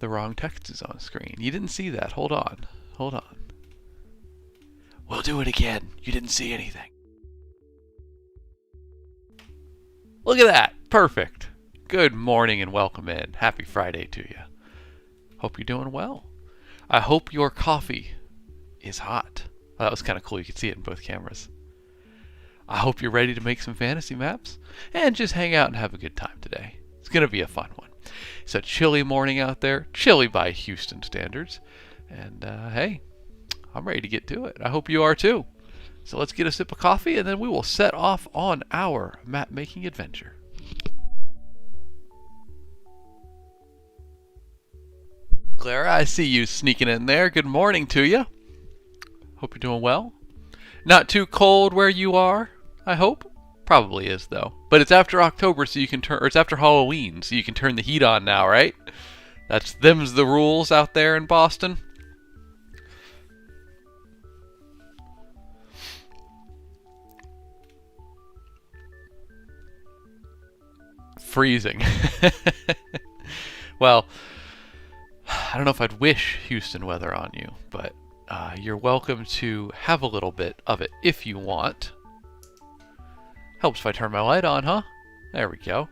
The wrong text is on screen. You didn't see that. Hold on. Hold on. We'll do it again. You didn't see anything. Look at that. Perfect. Good morning and welcome in. Happy Friday to you. Hope you're doing well. I hope your coffee is hot. Well, that was kind of cool. You could see it in both cameras. I hope you're ready to make some fantasy maps and just hang out and have a good time today. It's going to be a fun one. It's a chilly morning out there. Chilly by Houston standards. And hey, I'm ready to get to it. I hope you are too. So let's get a sip of coffee and then we will set off on our map making adventure. Clara, I see you sneaking in there. Good morning to you. Hope you're doing well. Not too cold where you are, I hope. Probably is though. But it's after October, so you can turn, or it's after Halloween, so you can turn the heat on now, right? Them's the rules out there in Boston. Freezing. Well, I don't know if I'd wish Houston weather on you, but you're welcome to have a little bit of it if you want. Helps if I turn my light on, huh? There we go.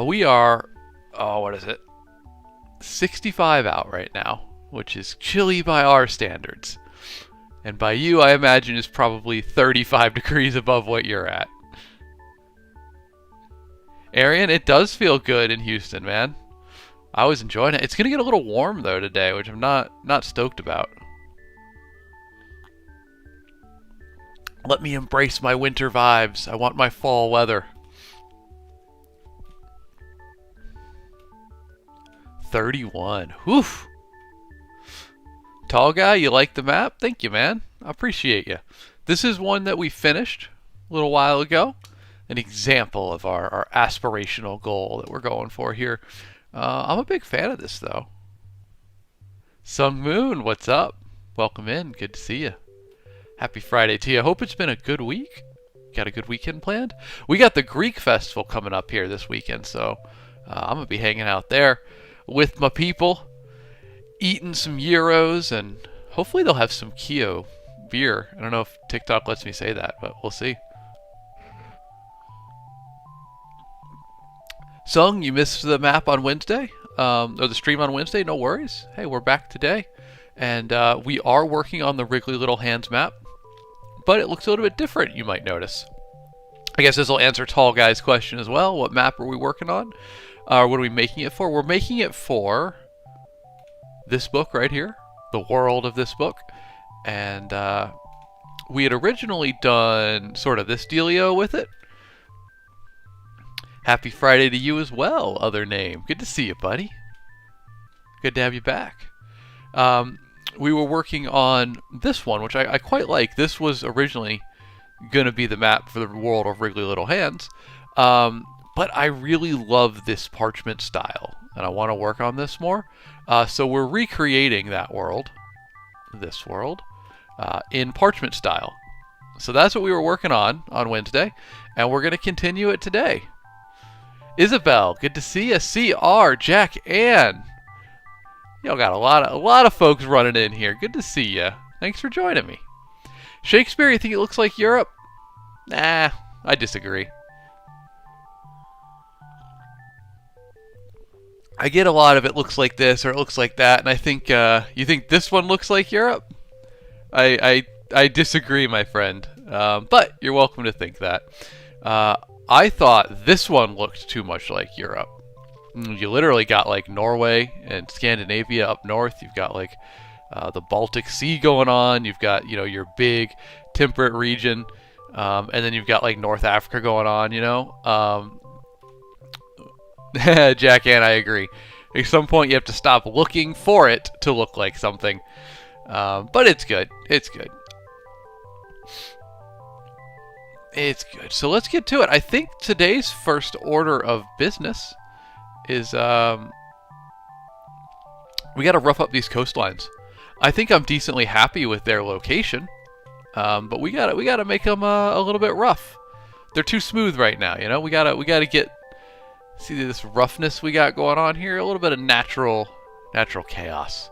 We are, what is it? 65 out right now, which is chilly by our standards. And by you, I imagine is probably 35 degrees above what you're at. Arian, it does feel good in Houston, man. I was enjoying it. It's going to get a little warm, though, today, which I'm not stoked about. Let me embrace my winter vibes. I want my fall weather. 31. Whew. Tall guy, you like the map? Thank you, man. I appreciate you. This is one that we finished a little while ago. An example of our aspirational goal that we're going for here. I'm a big fan of this, though. Sung Moon, what's up? Welcome in. Good to see you. Happy Friday to you. I hope it's been a good week. Got a good weekend planned? We got the Greek Festival coming up here this weekend, so I'm going to be hanging out there with my people, eating some gyros, and hopefully they'll have some Kio beer. I don't know if TikTok lets me say that, but we'll see. Sung, you missed the map on Wednesday, or the stream on Wednesday. No worries. Hey, we're back today, and we are working on the Wriggly Little Hands map, but it looks a little bit different, you might notice. I guess this will answer Tall Guy's question as well. What map are we working on? What are we making it for? We're making it for this book right here, the world of this book, and we had originally done sort of this dealio with it. Happy Friday to you as well, other name. Good to see you, buddy. Good to have you back. We were working on this one, which I quite like. This was originally going to be the map for the world of Wriggly Little Hands. But I really love this parchment style, and I want to work on this more. So we're recreating that world, this world, in parchment style. So that's what we were working on Wednesday, and we're going to continue it today. Isabel, good to see you. CR, Jack Ann. Y'all got a lot of folks running in here. Good to see you. Thanks for joining me. Shakespeare, you think it looks like Europe? Nah, I disagree. I get a lot of it looks like this or it looks like that, and I think you think this one looks like Europe? I disagree, my friend. But you're welcome to think that. I thought this one looked too much like Europe. You literally got like Norway and Scandinavia up north. You've got like the Baltic Sea going on. You've got, your big temperate region. And then you've got like North Africa going on, Jack Ann, I agree. At some point you have to stop looking for it to look like something. But it's good. It's good. It's good. So let's get to it. I think today's first order of business is we got to rough up these coastlines. I think I'm decently happy with their location, but we gotta make them a little bit rough. They're too smooth right now. We gotta get see this roughness we got going on here. A little bit of natural Natural chaos.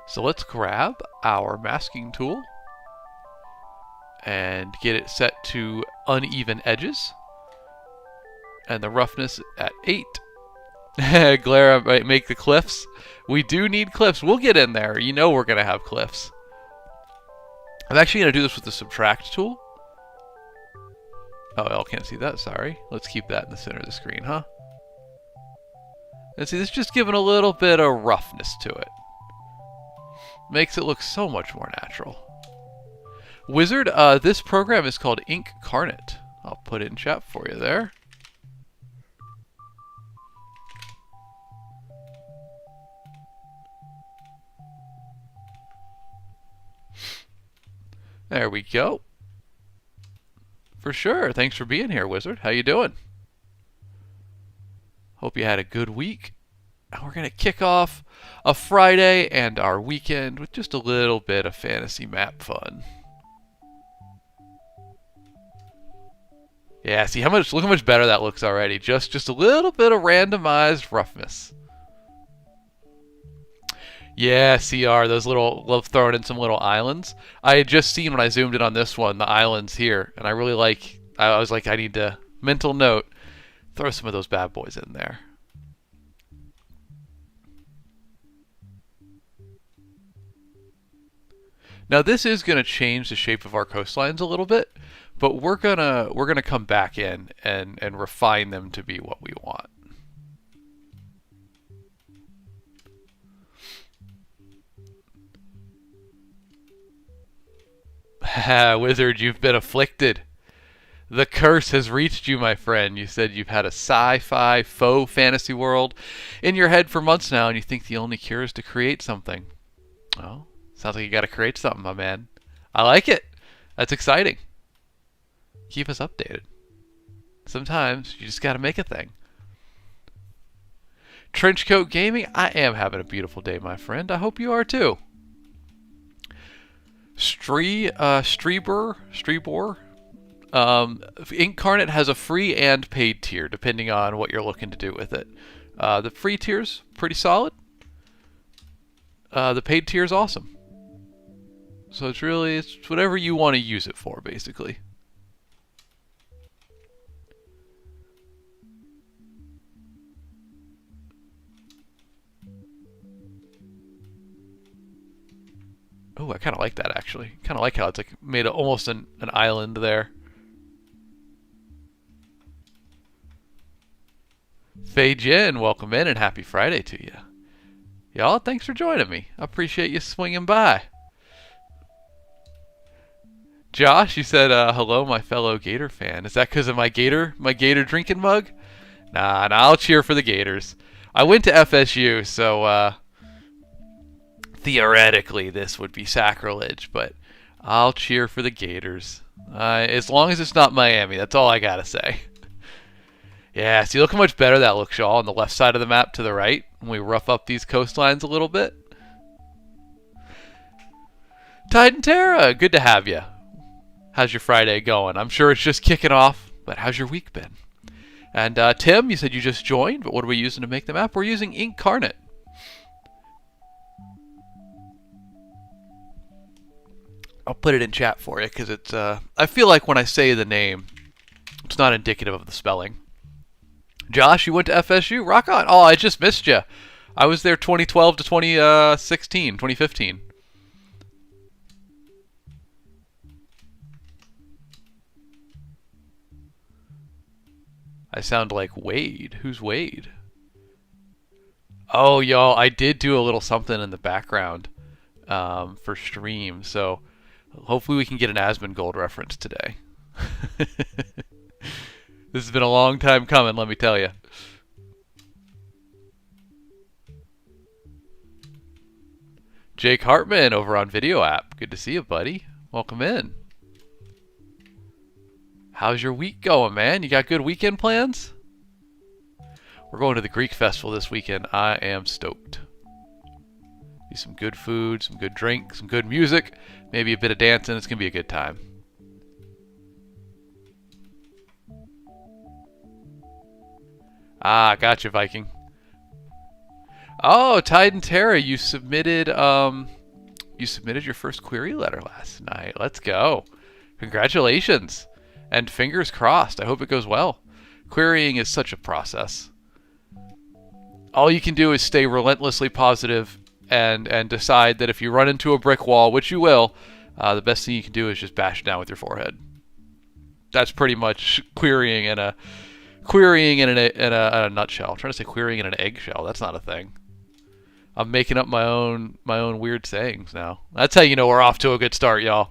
So let's grab our masking tool and get it set to uneven edges. And the roughness at 8. Glare might make the cliffs. We do need cliffs. We'll get in there. You know we're going to have cliffs. I'm actually going to do this with the subtract tool. Oh, y'all can't see that. Sorry. Let's keep that in the center of the screen, huh? And see, this is just giving a little bit of roughness to it. Makes it look so much more natural. Wizard, this program is called Incarnate. I'll put it in chat for you there. There we go. For sure. Thanks for being here, Wizard. How you doing? Hope you had a good week. And we're going to kick off a Friday and our weekend with just a little bit of fantasy map fun. Yeah, see look how much better that looks already. Just a little bit of randomized roughness. Yeah, CR, those love throwing in some little islands. I had just seen when I zoomed in on this one, the islands here, and I really I was like, I need to, mental note, throw some of those bad boys in there. Now this is going to change the shape of our coastlines a little bit, but we're gonna come back in and refine them to be what we want. Wizard, you've been afflicted. The curse has reached you, my friend. You said you've had a sci-fi faux fantasy world in your head for months now, and you think the only cure is to create something. Oh, sounds like you got to create something, my man. I like it. That's exciting. Keep us updated. Sometimes you just got to make a thing. Trenchcoat Gaming, I am having a beautiful day, my friend. I hope you are too. Streebor, Incarnate has a free and paid tier, depending on what you're looking to do with it. The free tier's pretty solid. The paid tier is awesome. So it's whatever you want to use it for, basically. Oh, I kind of like that, actually. Kind of like how it's like made almost an island there. Fei Jin, welcome in and happy Friday to you. Y'all, thanks for joining me. I appreciate you swinging by. Josh, you said, hello, my fellow Gator fan. Is that because of my Gator drinking mug? Nah, I'll cheer for the Gators. I went to FSU, so, theoretically, this would be sacrilege, but I'll cheer for the Gators. As long as it's not Miami, that's all I gotta say. Yeah, see, look how much better that looks, y'all, on the left side of the map to the right, when we rough up these coastlines a little bit. Titan Terra, good to have you. How's your Friday going? I'm sure it's just kicking off, but how's your week been? And Tim, you said you just joined, but what are we using to make the map? We're using Incarnate. I'll put it in chat for you because it's. I feel like when I say the name, it's not indicative of the spelling. Josh, you went to FSU? Rock on. Oh, I just missed you. I was there 2012 to 2016, 2015. I sound like Wade. Who's Wade? Oh, y'all, I did do a little something in the background for stream, so hopefully we can get an Asmongold reference today. This has been a long time coming, let me tell you. Jake Hartman over on Video App. Good to see you, buddy. Welcome in. How's your week going, man? You got good weekend plans? We're going to the Greek Festival this weekend. I am stoked. Be some good food, some good drink, some good music, maybe a bit of dancing. It's going to be a good time. Ah, gotcha, Viking. Oh, Tide and Terra, you submitted your first query letter last night. Let's go. Congratulations. And fingers crossed. I hope it goes well. Querying is such a process. All you can do is stay relentlessly positive and decide that if you run into a brick wall, which you will, the best thing you can do is just bash it down with your forehead. That's pretty much querying in a nutshell. I'm trying to say querying in an eggshell. That's not a thing. I'm making up my own weird sayings now. That's how you know we're off to a good start, y'all.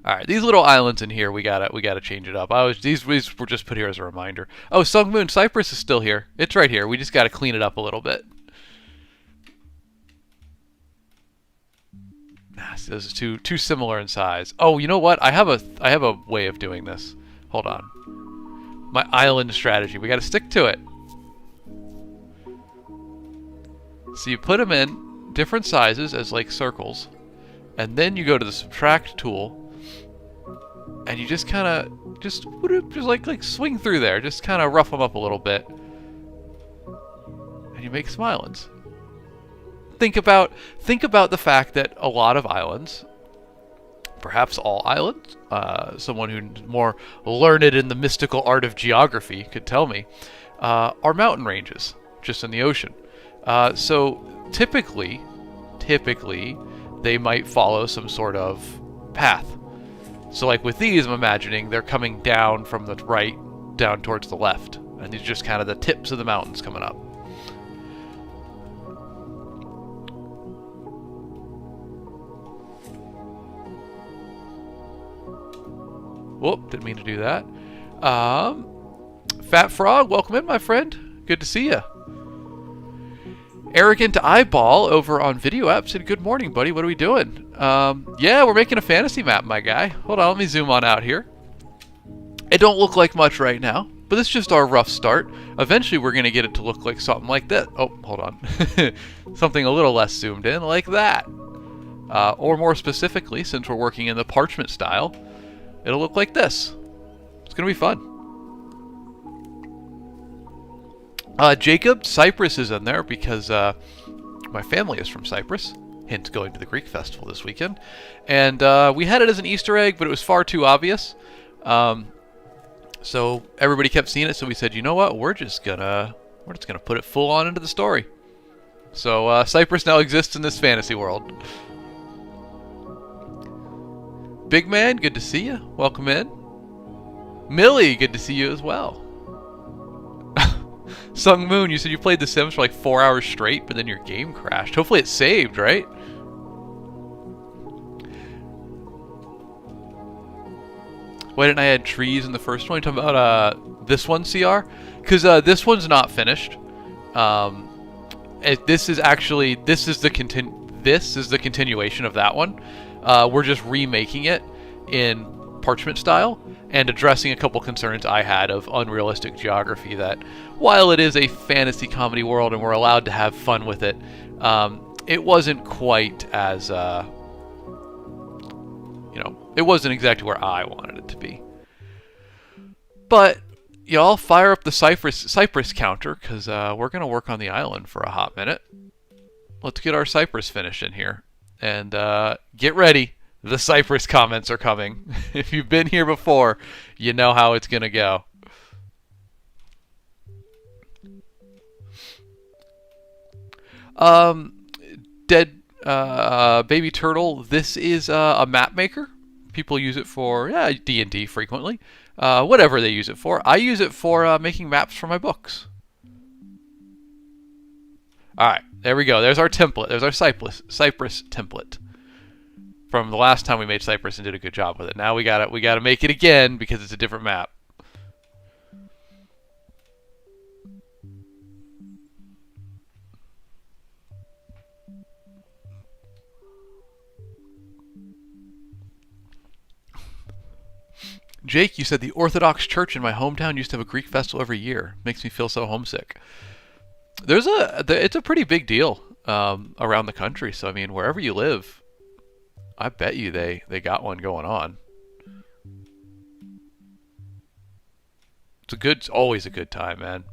All right, these little islands in here, we gotta change it up. These were just put here as a reminder. Oh, Sung Moon Cypress is still here. It's right here. We just gotta clean it up a little bit. This is too similar in size. Oh, you know what? I have a way of doing this. Hold on. My island strategy. We gotta stick to it. So you put them in different sizes as like circles, and then you go to the subtract tool. And you just kind of, just like swing through there. Just kind of rough them up a little bit. And you make some islands. Think about the fact that a lot of islands, perhaps all islands, someone who's more learned in the mystical art of geography could tell me, are mountain ranges, just in the ocean. So typically, they might follow some sort of path. So like with these, I'm imagining they're coming down from the right, down towards the left. And these are just kind of the tips of the mountains coming up. Whoop, didn't mean to do that. Fat Frog, welcome in, my friend. Good to see you. Arrogant Eyeball over on Video App said, good morning, buddy. What are we doing? Yeah, we're making a fantasy map, my guy. Hold on, let me zoom on out here. It don't look like much right now, but it's just our rough start. Eventually, we're going to get it to look like something like that. Oh, hold on. Something a little less zoomed in, like that. Or more specifically, since we're working in the parchment style, it'll look like this. It's going to be fun. Jacob, Cyprus is in there because my family is from Cyprus. Hint, going to the Greek festival this weekend. And we had it as an Easter egg, but it was far too obvious. So everybody kept seeing it, so we said, you know what? We're just gonna put it full on into the story. So Cyprus now exists in this fantasy world. Big Man, good to see you. Welcome in. Millie, good to see you as well. Sung Moon, you said you played The Sims for like 4 hours straight, but then your game crashed. Hopefully it's saved, right? Why didn't I add trees in the first one? You talking about this one, CR? Because this one's not finished. This is the continuation of that one. We're just remaking it in parchment style and addressing a couple concerns I had of unrealistic geography, that while it is a fantasy comedy world and we're allowed to have fun with it, it wasn't quite as, it wasn't exactly where I wanted it to be. But y'all fire up the Cypress counter, because we're going to work on the island for a hot minute. Let's get our Cypress finished in here. And get ready. The Cypress comments are coming. If you've been here before, you know how it's going to go. Dead Baby Turtle, this is a map maker. People use it for D&D frequently. Whatever they use it for. I use it for making maps for my books. Alright, there we go. There's our template. There's our Cypress template. From the last time we made Cypress and did a good job with it. Now we gotta make it again because it's a different map. Jake, you said the Orthodox Church in my hometown used to have a Greek festival every year. Makes me feel so homesick. It's a pretty big deal around the country. So I mean, wherever you live, I bet you they got one going on. It's always a good time, man.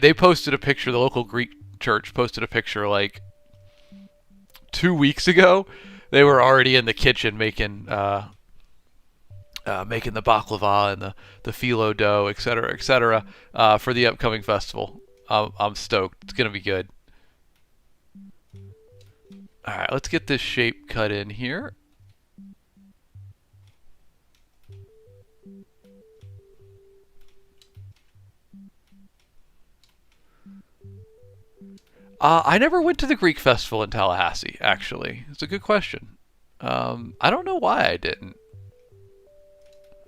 They posted a picture. The local Greek church posted a picture like 2 weeks ago. They were already in the kitchen making making the baklava and the phyllo dough, etc., for the upcoming festival. I'm stoked. It's gonna be good. All right, let's get this shape cut in here. I never went to the Greek festival in Tallahassee, actually. It's a good question. I don't know why I didn't.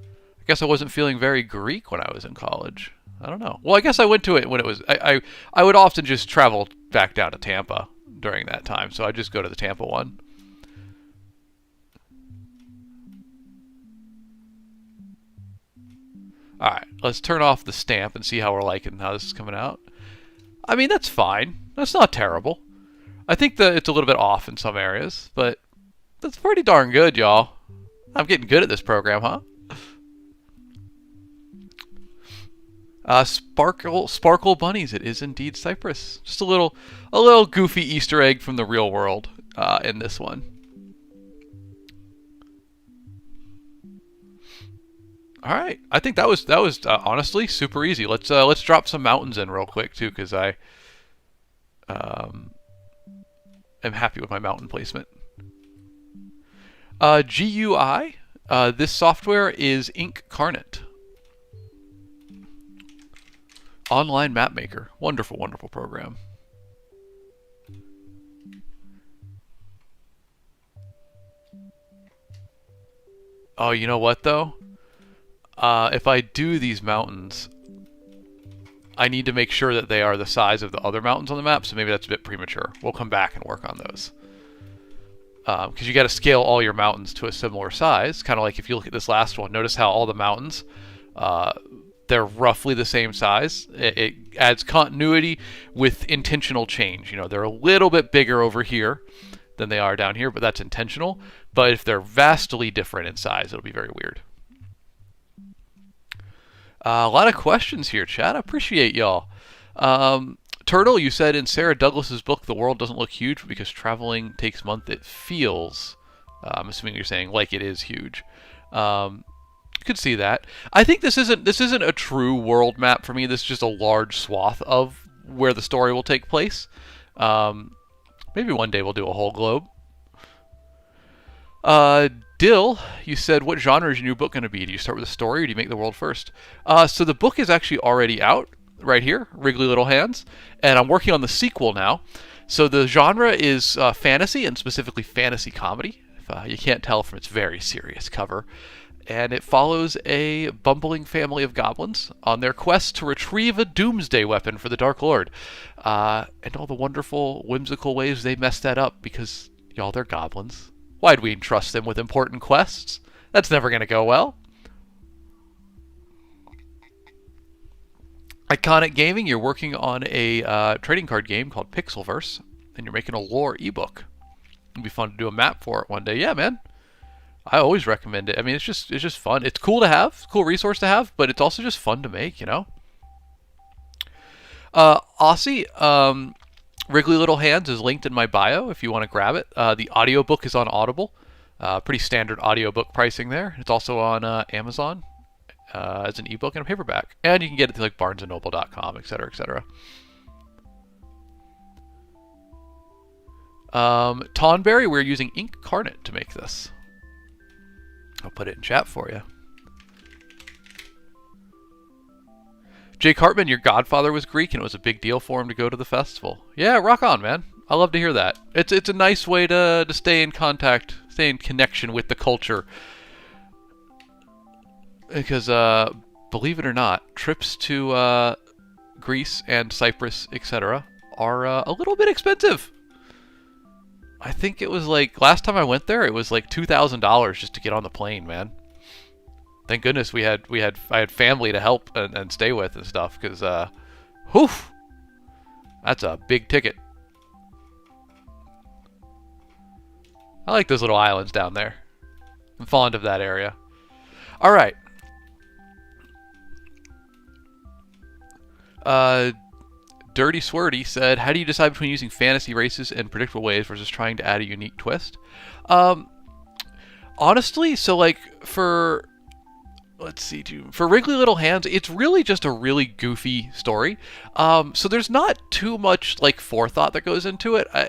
I guess I wasn't feeling very Greek when I was in college. I don't know. Well, I guess I went to it when it was... I would often just travel back down to Tampa during that time, so I'd just go to the Tampa one. Alright, let's turn off the stamp and see how we're liking how this is coming out. I mean, that's fine. That's not terrible. I think that it's a little bit off in some areas, but that's pretty darn good, y'all. I'm getting good at this program, huh? Sparkle bunnies. It is indeed Cyprus. Just a little goofy Easter egg from the real world in this one. All right, I think that was honestly super easy. Let's drop some mountains in real quick too, because I am happy with my mountain placement. GUI. This software is Incarnate. Online map maker. Wonderful, wonderful program. Oh, you know what though? If I do these mountains, I need to make sure that they are the size of the other mountains on the map, so maybe that's a bit premature. We'll come back and work on those. Because you got to scale all your mountains to a similar size. Kind of like if you look at this last one, notice how all the mountains, they're roughly the same size. It adds continuity with intentional change. You know, they're a little bit bigger over here than they are down here, but that's intentional. But if they're vastly different in size, it'll be very weird. A lot of questions here, chat. I appreciate y'all. Turtle, you said in Sarah Douglas's book, the world doesn't look huge because traveling takes months. It feels. I'm assuming you're saying like it is huge. You could see that. I think this isn't a true world map for me. This is just a large swath of where the story will take place. Maybe one day we'll do a whole globe. Dill, you said, what genre is your new book going to be? Do you start with a story or do you make the world first? So the book is actually already out right here, Wriggly Little Hands, and I'm working on the sequel now. So the genre is fantasy, and specifically fantasy comedy, if you can't tell from its very serious cover. And it follows a bumbling family of goblins on their quest to retrieve a doomsday weapon for the Dark Lord. And all the wonderful, whimsical ways they mess that up because, y'all, they're goblins. Why'd we entrust them with important quests? That's never going to go well. Iconic Gaming, you're working on a trading card game called Pixelverse, and you're making a lore ebook. It'd be fun to do a map for it one day. Yeah, man. I always recommend it. I mean, it's just fun. It's cool to have, cool resource to have, but it's also just fun to make, you know? Aussie, Wriggly Little Hands is linked in my bio if you want to grab it. The audiobook is on Audible. Pretty standard audiobook pricing there. It's also on Amazon as an ebook and a paperback. And you can get it through like barnesandnoble.com, etc., etc. Tonberry, we're using Incarnate to make this. I'll put it in chat for you. Jake Hartman, your godfather was Greek, and it was a big deal for him to go to the festival. Yeah, rock on, man. I love to hear that. It's a nice way to stay in contact, stay in connection with the culture. Because, believe it or not, trips to Greece and Cyprus, etc., are a little bit expensive. I think it was like, last time I went there, it was like $2,000 just to get on the plane, man. Thank goodness I had family to help and stay with and stuff, because, whew, that's a big ticket. I like those little islands down there. I'm fond of that area. All right. Dirty Swirty said, how do you decide between using fantasy races in predictable ways versus trying to add a unique twist? Honestly, so like for, let's see, for Wrinkly Little Hands, it's really just a really goofy story. So there's not too much like forethought that goes into it. I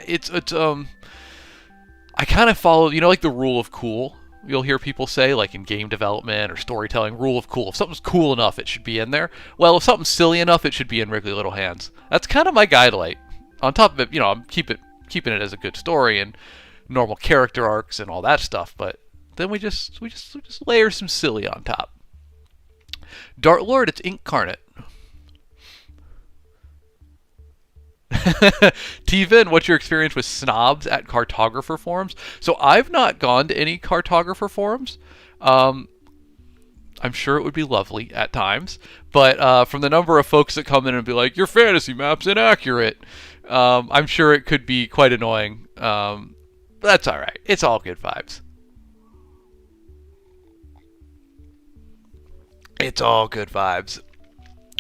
kind of follow, like the rule of cool. You'll hear people say, like in game development or storytelling, rule of cool. If something's cool enough, it should be in there. Well, if something's silly enough, it should be in Wrinkly Little Hands. That's kind of my guidelight. On top of it, I'm keeping it as a good story and normal character arcs and all that stuff. But then we just layer some silly on top. Dart Lord, it's Incarnate. T-Vin, what's your experience with snobs at cartographer forums? So I've not gone to any cartographer forums. I'm sure it would be lovely at times, but from the number of folks that come in and be like, your fantasy map's inaccurate, I'm sure it could be quite annoying. But that's all right. It's all good vibes. It's all good vibes.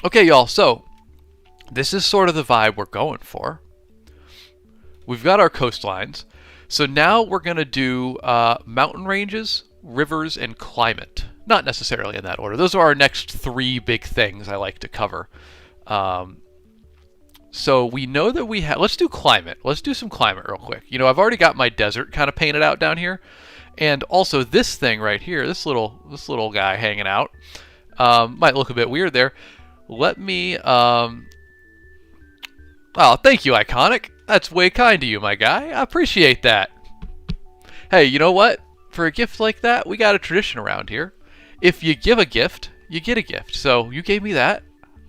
Okay, y'all, so this is sort of the vibe we're going for. We've got our coastlines. So now we're going to do mountain ranges, rivers, and climate. Not necessarily in that order. Those are our next 3 big things I like to cover. So we know that we have... Let's do climate. Let's do some climate real quick. I've already got my desert kind of painted out down here. And also this thing right here, this little guy hanging out, might look a bit weird there. Let me... Oh, thank you, Iconic. That's way kind of you, my guy. I appreciate that. Hey, you know what? For a gift like that, we got a tradition around here. If you give a gift, you get a gift. So you gave me that.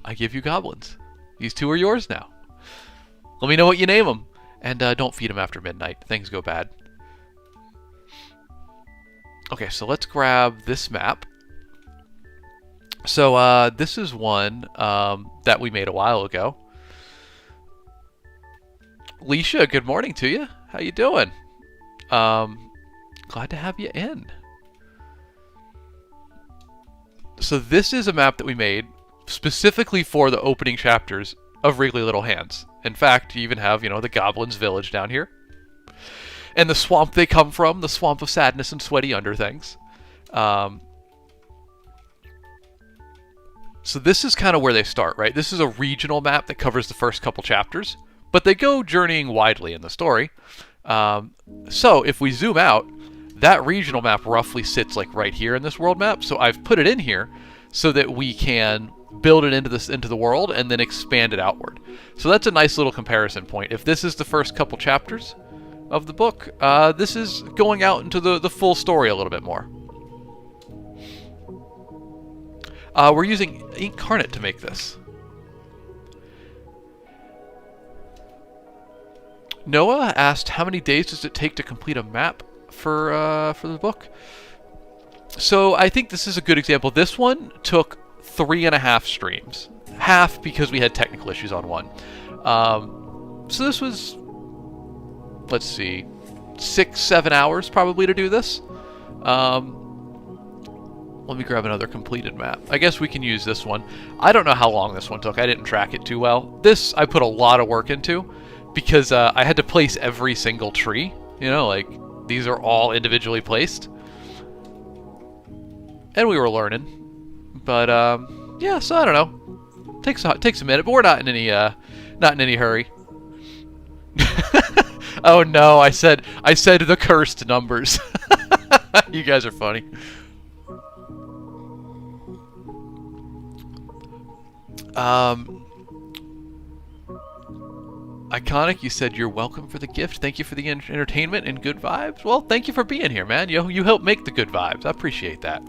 I give you goblins. These 2 are yours now. Let me know what you name them. And don't feed them after midnight. Things go bad. Okay, so let's grab this map. So this is one that we made a while ago. Leisha, good morning to you. How you doing? Glad to have you in. So this is a map that we made specifically for the opening chapters of Wrinkly Little Hands. In fact, you even have, the Goblins' village down here. And the swamp they come from, the swamp of sadness and sweaty underthings. So this is kind of where they start, right? This is a regional map that covers the first couple chapters. But they go journeying widely in the story. So if we zoom out, that regional map roughly sits like right here in this world map. So I've put it in here so that we can build it into the world and then expand it outward. So that's a nice little comparison point. If this is the first couple chapters of the book, this is going out into the full story a little bit more. We're using Incarnate to make this. Noah asked, how many days does it take to complete a map for the book? So I think this is a good example. This one took 3.5 streams. Half because we had technical issues on one. So this was, let's see, 6-7 hours probably to do this. Let me grab another completed map. I guess we can use this one. I don't know how long this one took. I didn't track it too well. This I put a lot of work into because I had to place every single tree. Like these are all individually placed. And we were learning. But yeah, so I don't know. Takes a minute, but we're not in any hurry. Oh no, I said the cursed numbers. You guys are funny. Iconic, you said you're welcome for the gift. Thank you for the entertainment and good vibes. Well, thank you for being here, man. You help make the good vibes. I appreciate that.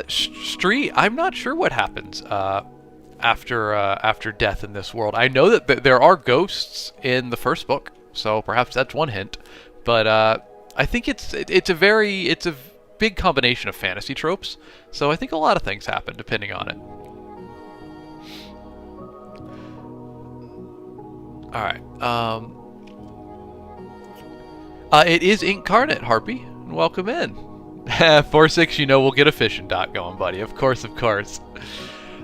Street, I'm not sure what happens after death in this world. I know that there are ghosts in the first book, so perhaps that's one hint. But I think it's a big combination of fantasy tropes, so I think a lot of things happen depending on it. All right. It is Incarnate, Harpy. Welcome in. 4-6, we'll get a fishing dot going, buddy. Of course, of course.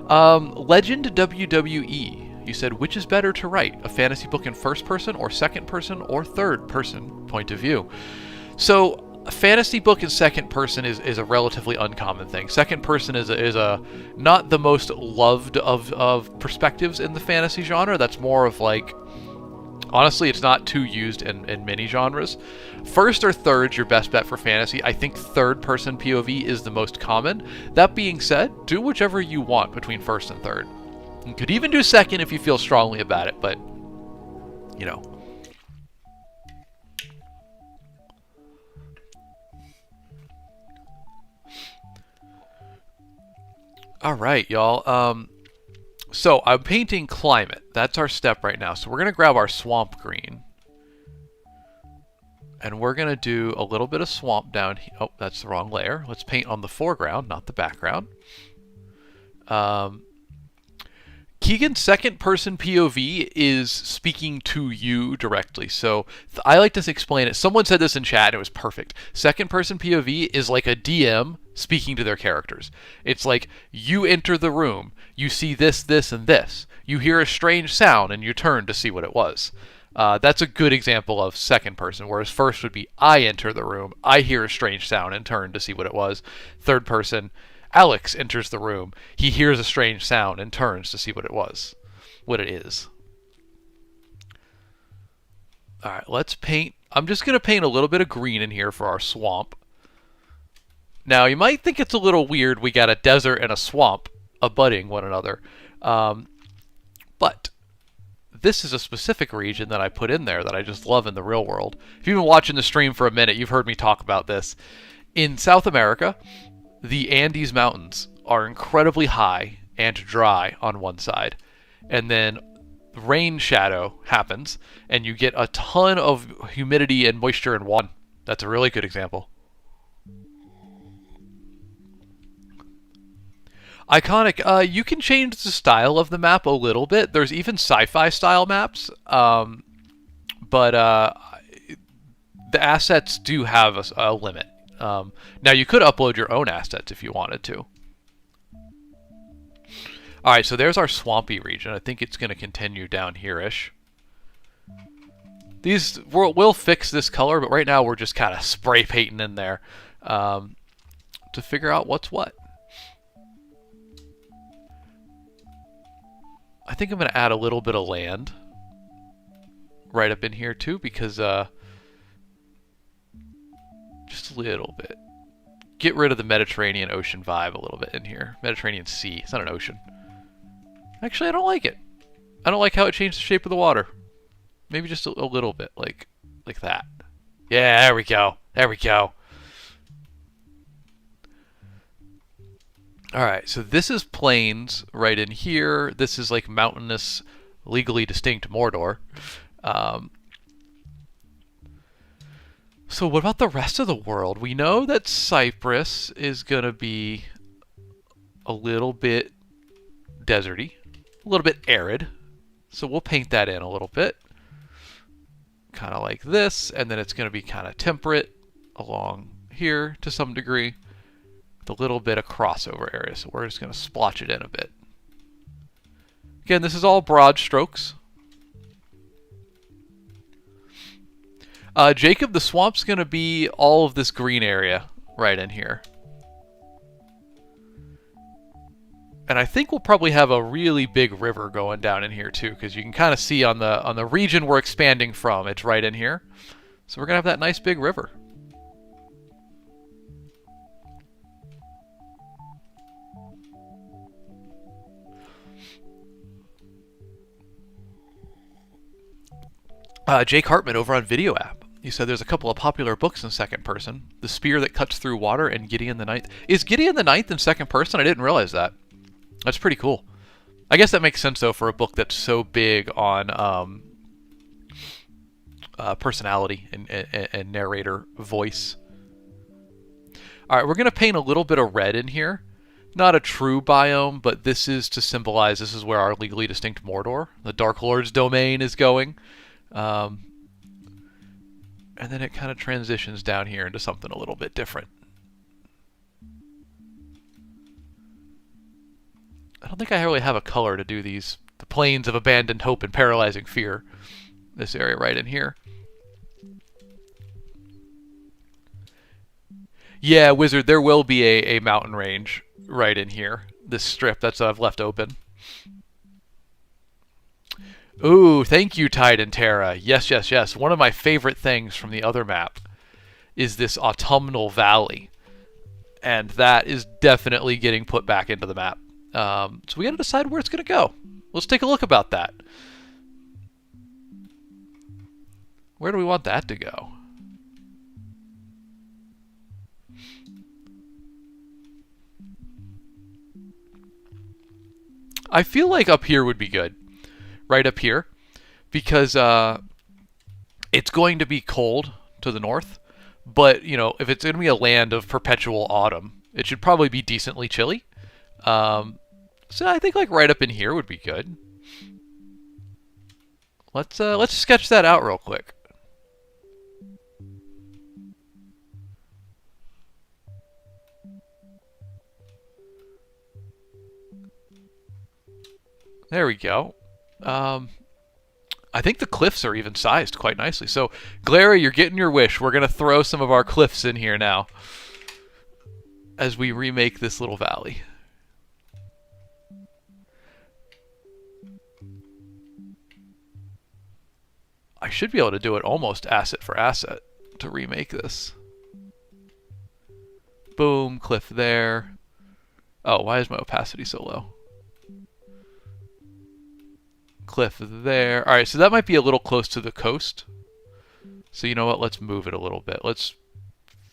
Legend WWE. You said, which is better to write, a fantasy book in first person or second person or third person point of view? So, a fantasy book in second person is a relatively uncommon thing. Second person is a not the most loved of perspectives in the fantasy genre. That's more of like, honestly, it's not too used in many genres. First or third's your best bet for fantasy. I think third person POV is the most common. That being said, do whichever you want between first and third. You could even do second if you feel strongly about it, but, you know. All right, y'all. So I'm painting climate. That's our step right now. So we're going to grab our swamp green. And we're going to do a little bit of swamp down here. Oh, that's the wrong layer. Let's paint on the foreground, not the background. Keegan's second person POV is speaking to you directly. So I like to explain it. Someone said this in chat and it was perfect. Second person POV is like a DM speaking to their characters. It's like you enter the room, you see this, this, and this. You hear a strange sound and you turn to see what it was. That's a good example of second person, whereas first would be I enter the room, I hear a strange sound and turn to see what it was. Third person, Alex enters the room. He hears a strange sound and turns to see what it is. All right, let's paint. I'm just going to paint a little bit of green in here for our swamp. Now, you might think it's a little weird. We got a desert and a swamp abutting one another. But this is a specific region that I put in there that I just love in the real world. If you've been watching the stream for a minute, you've heard me talk about this. In South America, the Andes Mountains are incredibly high and dry on one side. And then rain shadow happens, and you get a ton of humidity and moisture in one. That's a really good example. Iconic. You can change the style of the map a little bit. There's even sci-fi style maps. But the assets do have a limit. Now, you could upload your own assets if you wanted to. Alright, so there's our swampy region. I think it's going to continue down here-ish. We'll fix this color, but right now we're just kind of spray painting in there to figure out what's what. I think I'm going to add a little bit of land right up in here too, because just a little bit. Get rid of the Mediterranean Ocean vibe a little bit in here. Mediterranean Sea. It's not an ocean. Actually, I don't like it. I don't like how it changed the shape of the water. Maybe just a little bit, like that. Yeah, there we go. There we go. Alright, so this is plains right in here. This is like mountainous, legally distinct Mordor. So what about the rest of the world? We know that Cyprus is going to be a little bit deserty, a little bit arid. So we'll paint that in a little bit. Kind of like this, and then it's going to be kind of temperate along here to some degree. With a little bit of crossover area, so we're just going to splotch it in a bit. Again, this is all broad strokes. Jacob, the swamp's going to be all of this green area right in here. And I think we'll probably have a really big river going down in here too, because you can kind of see on the region we're expanding from, it's right in here. So we're going to have that nice big river. Jake Hartman over on Video App. He said there's a couple of popular books in second person. The Spear That Cuts Through Water and Gideon the Ninth. Is Gideon the Ninth in second person? I didn't realize that. That's pretty cool. I guess that makes sense, though, for a book that's so big on personality and narrator voice. Alright, we're going to paint a little bit of red in here. Not a true biome, but this is to symbolize this is where our legally distinct Mordor, the Dark Lord's domain, is going. And then it kind of transitions down here into something a little bit different. I don't think I really have a color to do these. The plains of abandoned hope and paralyzing fear. This area right in here. Yeah, Wizard, there will be a mountain range right in here. This strip that's I've left open. Ooh, thank you, Tide and Terra. Yes, yes, yes. One of my favorite things from the other map is this autumnal valley. And that is definitely getting put back into the map. So we got to decide where it's going to go. Let's take a look about that. Where do we want that to go? I feel like up here would be good. Right up here. Because it's going to be cold to the north. But, you know, if it's going to be a land of perpetual autumn, it should probably be decently chilly. So I think like right up in here would be good. Let's sketch that out real quick. There we go. I think the cliffs are even sized quite nicely. So, Glary, you're getting your wish. We're going to throw some of our cliffs in here now as we remake this little valley. I should be able to do it almost asset for asset to remake this. Boom, cliff there. Oh, why is my opacity so low? Cliff there. Alright, so that might be a little close to the coast. So you know what? Let's move it a little bit. Let's...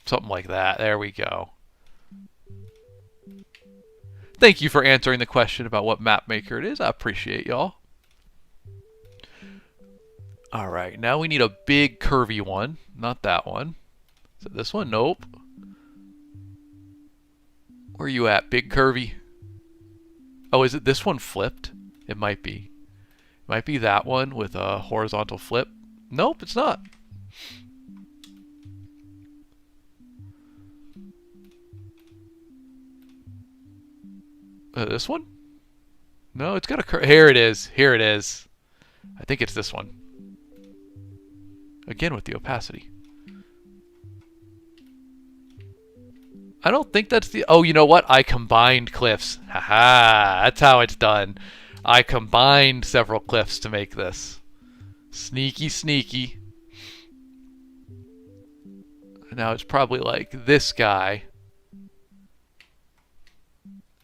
something like that. There we go. Thank you for answering the question about what map maker it is. I appreciate y'all. Alright, now we need a big curvy one. Not that one. Is it this one? Nope. Where are you at, big curvy? Oh, is it this one flipped? It might be. It might be that one with a horizontal flip. Nope, it's not. This one? No, it's got a curve. Here it is. Here it is. I think it's this one. Again with the opacity. I don't think that's the... Oh, you know what? I combined cliffs. Haha, that's how it's done. I combined several cliffs to make this. Sneaky, sneaky. Now it's probably like this guy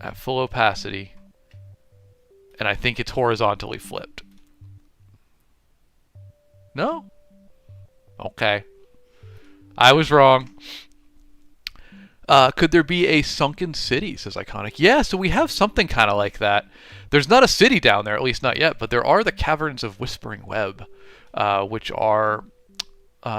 at full opacity. And I think it's horizontally flipped. No? Okay. I was wrong. Could there be a sunken city, says Iconic. Yeah, so we have something kind of like that. There's not a city down there, at least not yet, but there are the Caverns of Whispering Web, which are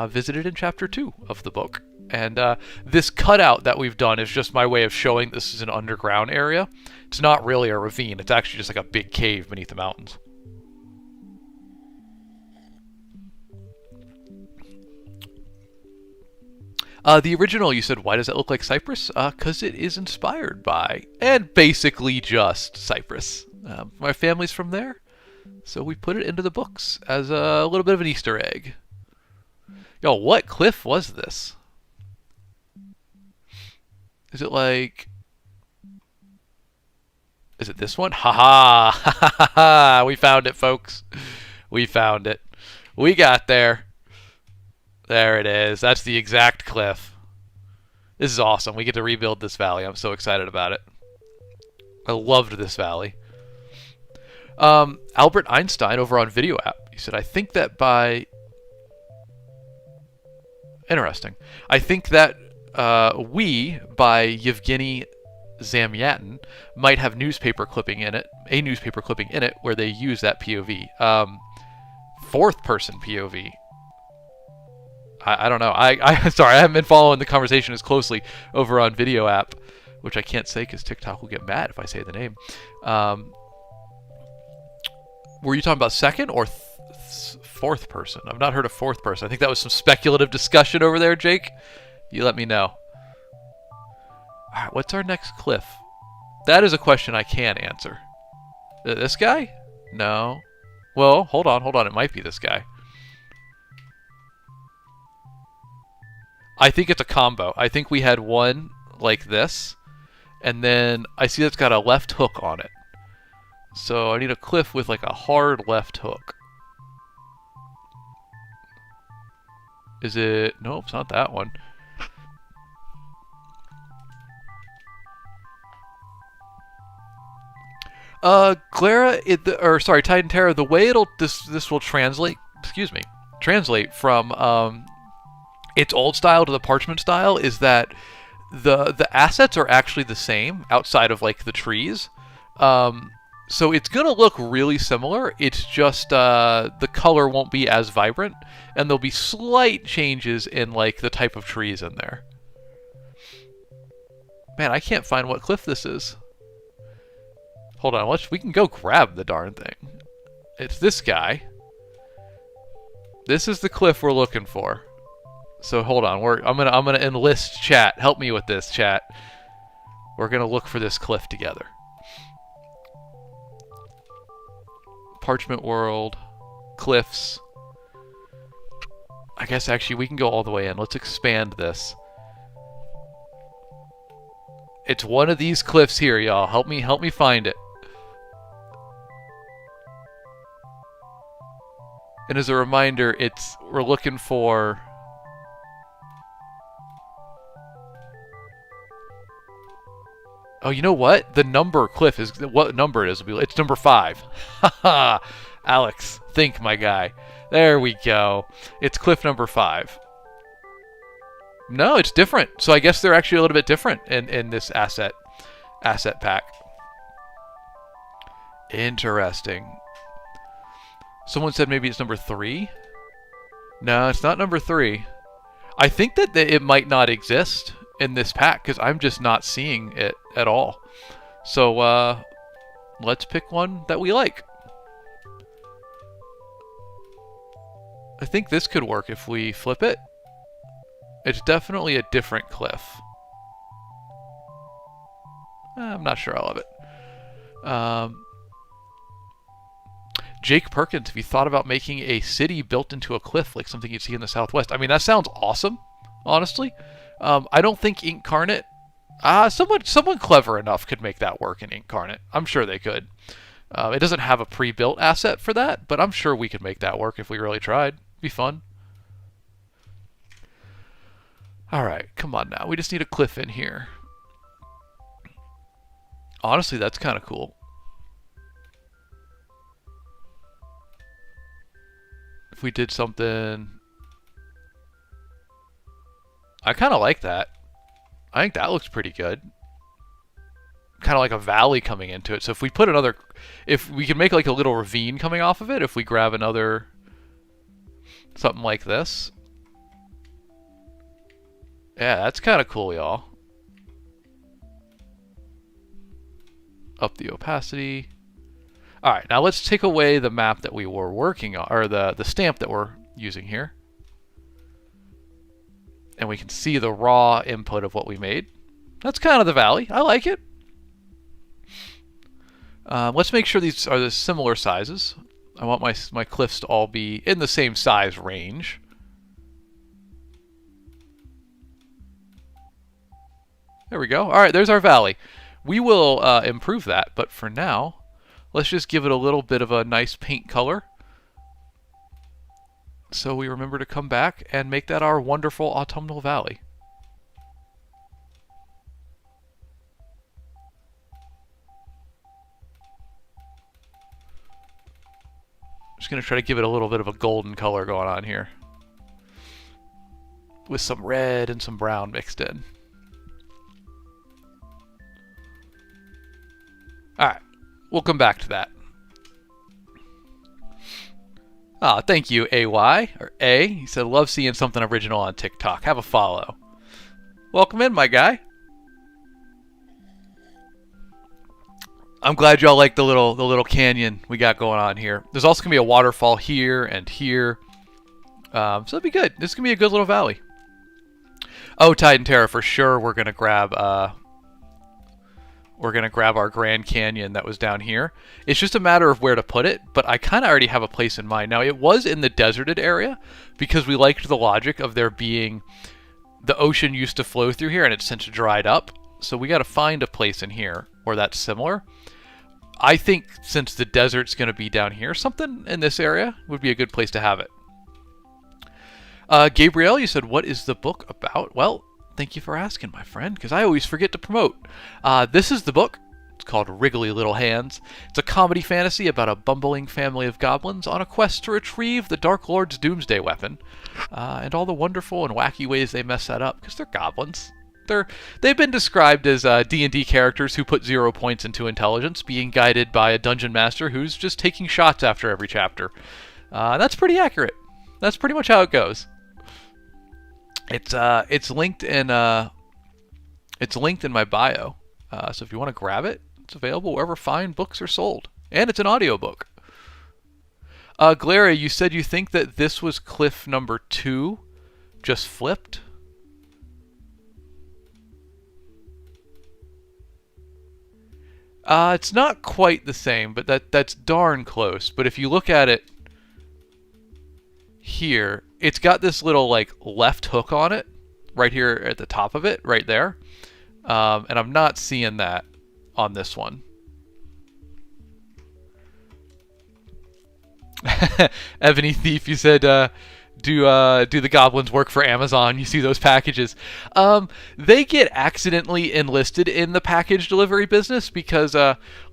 visited in Chapter 2 of the book. And this cutout that we've done is just my way of showing this is an underground area. It's not really a ravine. It's actually just like a big cave beneath the mountains. The original, you said, why does it look like Cyprus? Because it is inspired by, and basically just, Cyprus. My family's from there, so we put it into the books as a little bit of an Easter egg. Yo, what cliff was this? Is it like... Is it this one? Ha ha! We found it, folks. We found it. We got there. There it is. That's the exact cliff. This is awesome. We get to rebuild this valley. I'm so excited about it. I loved this valley. Albert Einstein over on Video App. He said, I think that by... Interesting. I think that We by Yevgeny Zamyatin might have newspaper clipping in it, a newspaper clipping in it where they use that POV. Fourth person POV. I don't know. Sorry, I haven't been following the conversation as closely over on Video App, which I can't say because TikTok will get mad if I say the name. Were you talking about second or fourth person? I've not heard of fourth person. I think that was some speculative discussion over there, Jake. You let me know. All right, what's our next cliff? That is a question I can answer. This guy? No. Well, hold on, hold on. It might be this guy. I think it's a combo. I think we had one like this, and then I see that's got a left hook on it. So I need a cliff with like a hard left hook. Is it? Nope, it's not that one. Clara, sorry, Titan Terror. The way this will translate, excuse me, translate from its old style to the parchment style is that the assets are actually the same outside of like the trees. So it's gonna look really similar. It's just the color won't be as vibrant, and there'll be slight changes in like the type of trees in there. Man, I can't find what cliff this is. Hold on, we can go grab the darn thing. It's this guy. This is the cliff we're looking for. So hold on, I'm gonna enlist chat. Help me with this, chat. We're gonna look for this cliff together. Parchment World, cliffs. I guess actually we can go all the way in. Let's expand this. It's one of these cliffs here, y'all. Help me find it. And as a reminder, we're looking for oh, you know what? The number cliff is what number it is. It's number 5. Haha, Alex, think, my guy. There we go. It's cliff number 5. No, it's different. So I guess they're actually a little bit different in this asset pack. Interesting. Someone said maybe it's number 3. No, it's not number 3. I think that it might not exist in this pack because I'm just not seeing it at all. So let's pick one that we like. I think this could work if we flip it. It's definitely a different cliff. I'm not sure I love it. Jake Perkins, have you thought about making a city built into a cliff like something you'd see in the Southwest? I mean, that sounds awesome, honestly. I don't think Incarnate... someone clever enough could make that work in Incarnate. I'm sure they could. It doesn't have a pre-built asset for that, but I'm sure we could make that work if we really tried. It'd be fun. Alright, come on now. We just need a cliff in here. Honestly, that's kind of cool. If we did something... I kind of like that. I think that looks pretty good. Kind of like a valley coming into it. So if we put another... If we can make like a little ravine coming off of it, if we grab another... Something like this. Yeah, that's kind of cool, y'all. Up the opacity. Alright, now let's take away the map that we were working on, or the stamp that we're using here. And we can see the raw input of what we made. That's kind of the valley. I like it. Let's make sure these are the similar sizes. I want my cliffs to all be in the same size range. There we go. Alright, there's our valley. We will improve that, but for now, let's just give it a little bit of a nice paint color. So we remember to come back and make that our wonderful autumnal valley. Just going to try to give it a little bit of a golden color going on here. With some red and some brown mixed in. Alright, we'll come back to that. Ah, thank you, AY, or A. He said, love seeing something original on TikTok. Have a follow. Welcome in, my guy. I'm glad y'all like the little canyon we got going on here. There's also going to be a waterfall here and here. So it'll be good. This is going to be a good little valley. Oh, Titan Terror, for sure we're going to grab... we're going to grab our Grand Canyon that was down here. It's just a matter of where to put it, but I kind of already have a place in mind. Now, it was in the deserted area because we liked the logic of there being the ocean used to flow through here and it's since dried up. So we got to find a place in here where that's similar. I think since the desert's going to be down here, something in this area would be a good place to have it. Gabrielle, you said, what is the book about? Well, thank you for asking, my friend, because I always forget to promote. This is the book. It's called Wriggly Little Hands. It's a comedy fantasy about a bumbling family of goblins on a quest to retrieve the Dark Lord's doomsday weapon, and all the wonderful and wacky ways they mess that up, because they're goblins. They've been described as D&D characters who put 0 points into intelligence, being guided by a dungeon master who's just taking shots after every chapter. That's pretty accurate. That's pretty much how it goes. It's linked in my bio. So if you want to grab it, it's available wherever fine books are sold, and it's an audiobook. Gloria, you said you think that this was cliff number 2, just flipped. It's not quite the same, but that's darn close. But if you look at it here, it's got this little like left hook on it, right here at the top of it, right there. And I'm not seeing that on this one. Ebony Thief, you said, do the goblins work for Amazon? You see those packages. They get accidentally enlisted in the package delivery business because,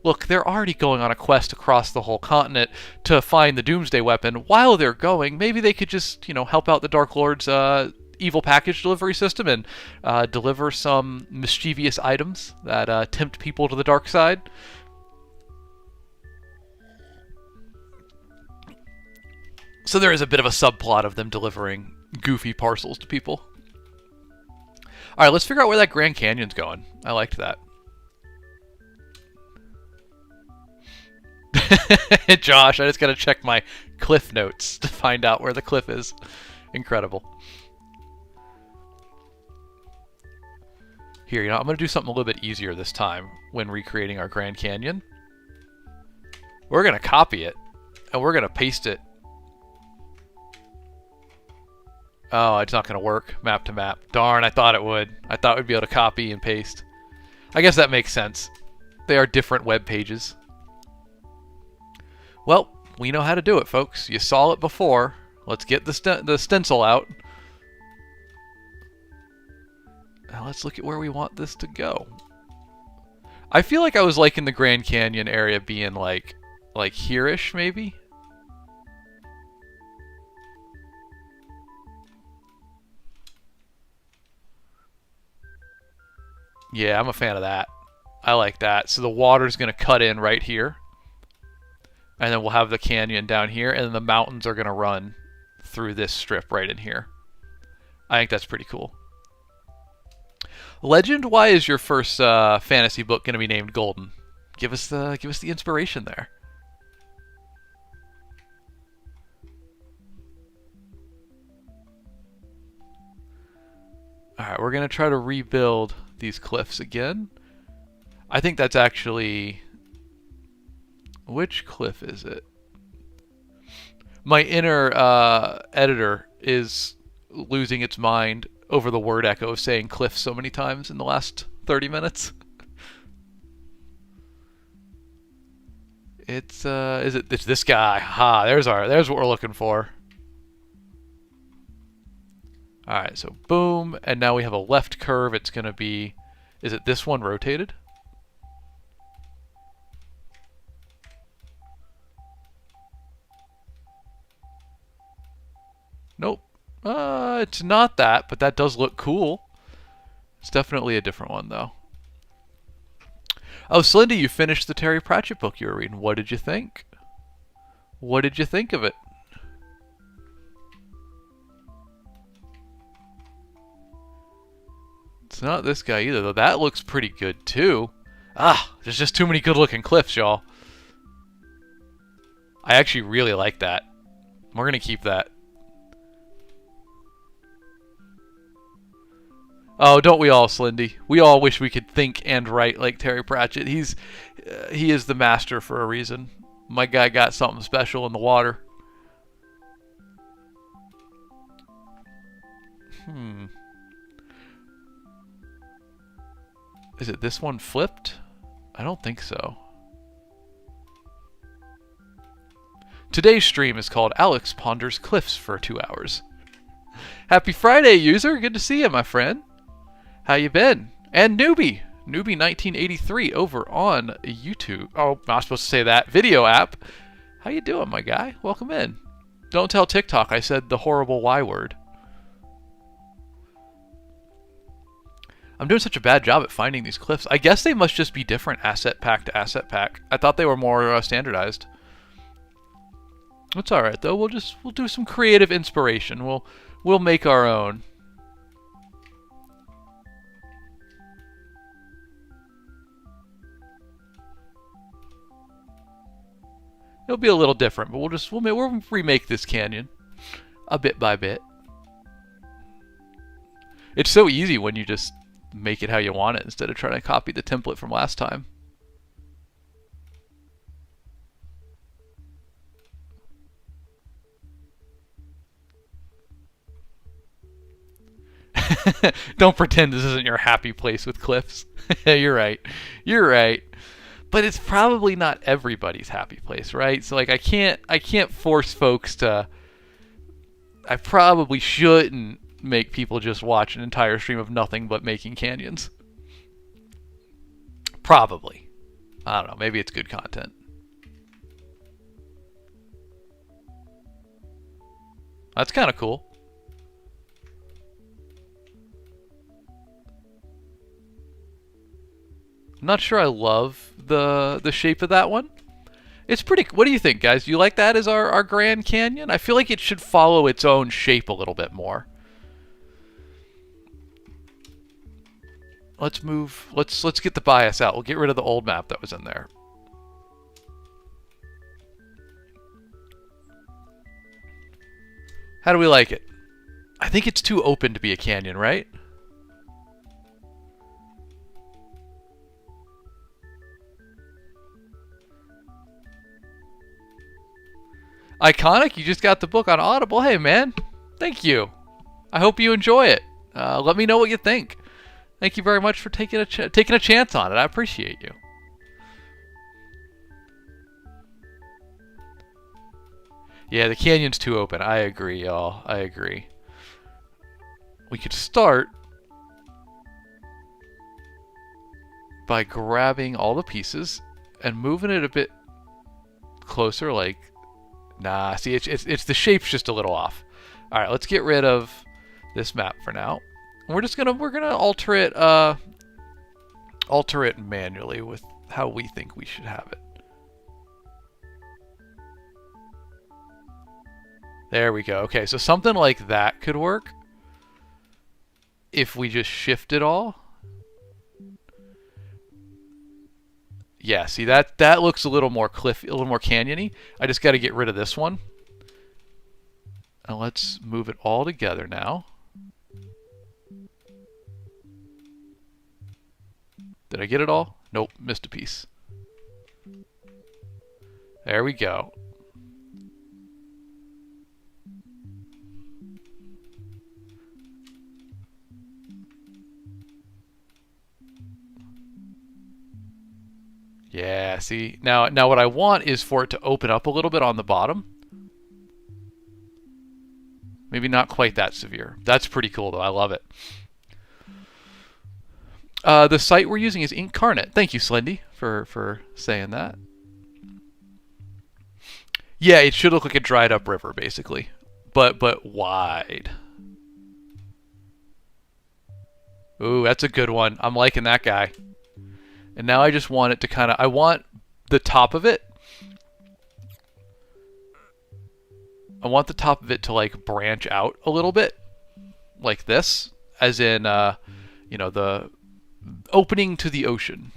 look, they're already going on a quest across the whole continent to find the Doomsday Weapon. While they're going, maybe they could just, help out the Dark Lord's evil package delivery system and deliver some mischievous items that tempt people to the dark side. So there is a bit of a subplot of them delivering goofy parcels to people. All right, let's figure out where that Grand Canyon's going. I liked that. Josh, I just got to check my cliff notes to find out where the cliff is. Incredible. Here, I'm going to do something a little bit easier this time when recreating our Grand Canyon. We're going to copy it, and we're going to paste it. Oh, it's not going to work. Map to map. Darn, I thought it would. I thought we'd be able to copy and paste. I guess that makes sense. They are different web pages. Well, we know how to do it, folks. You saw it before. Let's get the stencil out. Now let's look at where we want this to go. I feel like I was liking the Grand Canyon area being like here-ish, maybe? Yeah, I'm a fan of that. I like that. So the water's going to cut in right here. And then we'll have the canyon down here. And then the mountains are going to run through this strip right in here. I think that's pretty cool. Legend, why is your first fantasy book going to be named Golden? Give us the inspiration there. All right, we're going to try to rebuild these cliffs again. I think that's actually... Which cliff is it? My inner editor is losing its mind over the word echo of saying cliff so many times in the last 30 minutes. It's it's this guy. Ha, there's what we're looking for. Alright, so boom, and now we have a left curve. It's going to be... Is it this one rotated? Nope. It's not that, but that does look cool. It's definitely a different one, though. Oh, Slendy, you finished the Terry Pratchett book you were reading. What did you think? What did you think of it? It's not this guy either, though. That looks pretty good, too. Ah, there's just too many good-looking cliffs, y'all. I actually really like that. We're going to keep that. Oh, don't we all, Slindy? We all wish we could think and write like Terry Pratchett. He is the master for a reason. My guy got something special in the water. Hmm. Is it this one flipped? I don't think so. Today's stream is called Alex Ponders Cliffs for 2 hours. Happy Friday, user. Good to see you, my friend. How you been? And Newbie 1983 over on YouTube. Oh, I'm not supposed to say that. Video app. How you doing, my guy? Welcome in. Don't tell TikTok I said the horrible Y word. I'm doing such a bad job at finding these cliffs. I guess they must just be different asset pack to asset pack. I thought they were more standardized. It's all right though. We'll do some creative inspiration. We'll make our own. It'll be a little different, but we'll remake this canyon a bit by bit. It's so easy when you just make it how you want it instead of trying to copy the template from last time. Don't pretend this isn't your happy place with cliffs. You're right. You're right. But it's probably not everybody's happy place, right? So like I can't force folks to. I probably shouldn't make people just watch an entire stream of nothing but making canyons. Probably. I don't know. Maybe it's good content. That's kind of cool. I'm not sure I love the shape of that one. It's pretty. What do you think, guys? Do you like that as our Grand Canyon? I feel like it should follow its own shape a little bit more. Let's move. Let's get the bias out. We'll get rid of the old map that was in there. How do we like it? I think it's too open to be a canyon, right? Iconic, you just got the book on Audible. Hey, man. Thank you. I hope you enjoy it. Let me know what you think. Thank you very much for taking a chance on it. I appreciate you. Yeah, the canyon's too open. I agree, y'all. I agree. We could start by grabbing all the pieces and moving it a bit closer, like... Nah, see, it's the shape's just a little off. All right, let's get rid of this map for now. We're gonna alter it manually with how we think we should have it. There we go. Okay, so something like that could work if we just shift it all. Yeah, see that looks a little more cliffy, a little more canyony. I just got to get rid of this one. And let's move it all together now. Did I get it all? Nope, missed a piece. There we go. Yeah, see? Now what I want is for it to open up a little bit on the bottom. Maybe not quite that severe. That's pretty cool, though. I love it. The site we're using is Incarnate. Thank you, Slendy, for saying that. Yeah, it should look like a dried up river, basically. But wide. Ooh, that's a good one. I'm liking that guy. And now I just want it to kind of... I want the top of it... I want the top of it to, like, branch out a little bit. Like this. As in, you know, the opening to the ocean.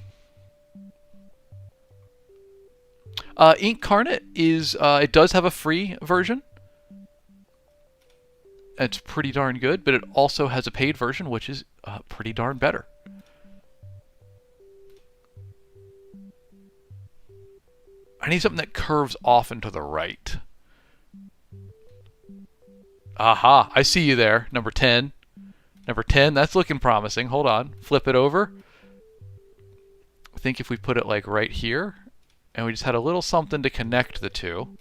Incarnate is... it does have a free version. It's pretty darn good, but it also has a paid version, which is pretty darn better. I need something that curves off and to the right. Aha, I see you there, number 10. Number 10, that's looking promising. Hold on, flip it over. I think if we put it like right here, and we just had a little something to connect the two.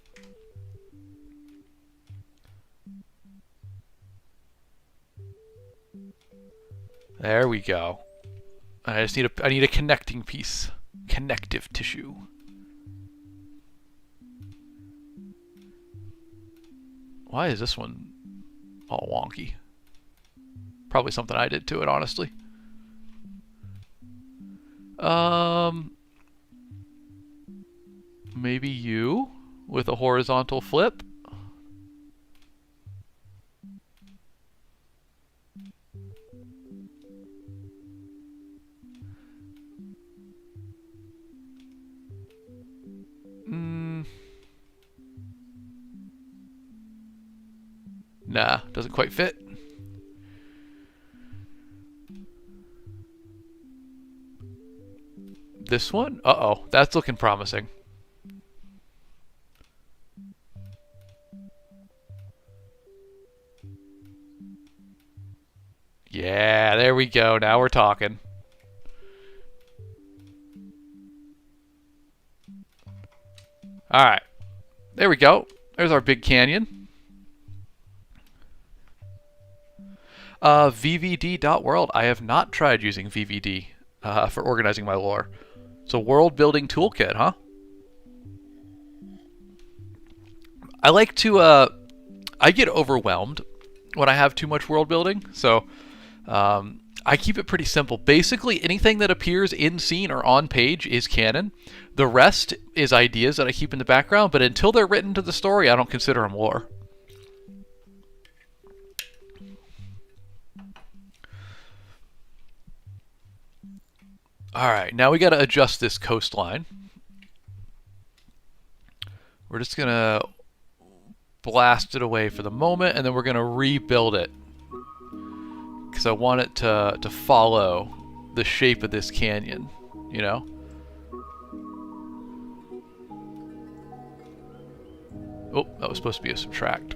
There we go. I need a connecting piece. Connective tissue. Why is this one all wonky? Probably something I did to it, honestly. Maybe you with a horizontal flip. Nah, doesn't quite fit. This one? Uh-oh, that's looking promising. Yeah, there we go. Now we're talking. Alright. There we go. There's our big canyon. VVD.world. I have not tried using VVD for organizing my lore. It's a world building toolkit, huh? I like to, I get overwhelmed when I have too much world building, so I keep it pretty simple. Basically, anything that appears in scene or on page is canon. The rest is ideas that I keep in the background, but until they're written to the story, I don't consider them lore. Alright, now we gotta adjust this coastline. We're just gonna blast it away for the moment, and then we're gonna rebuild it. Because I want it to follow the shape of this canyon, you know? Oh, that was supposed to be a subtract.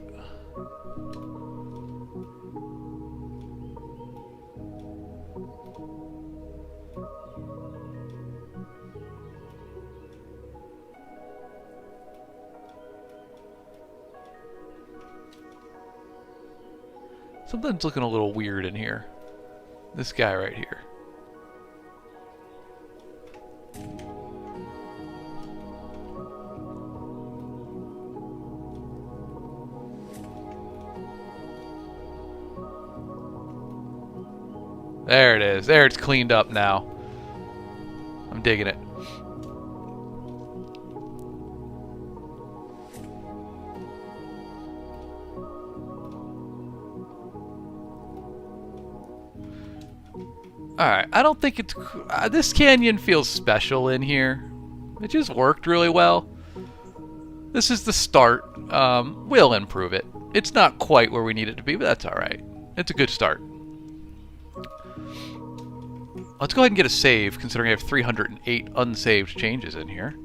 Something's looking a little weird in here. This guy right here. There it is. There, it's cleaned up now. I'm digging it. Alright, I don't think it's... this canyon feels special in here. It just worked really well. This is the start. We'll improve it. It's not quite where we need it to be, but that's alright. It's a good start. Let's go ahead and get a save, considering I have 308 unsaved changes in here.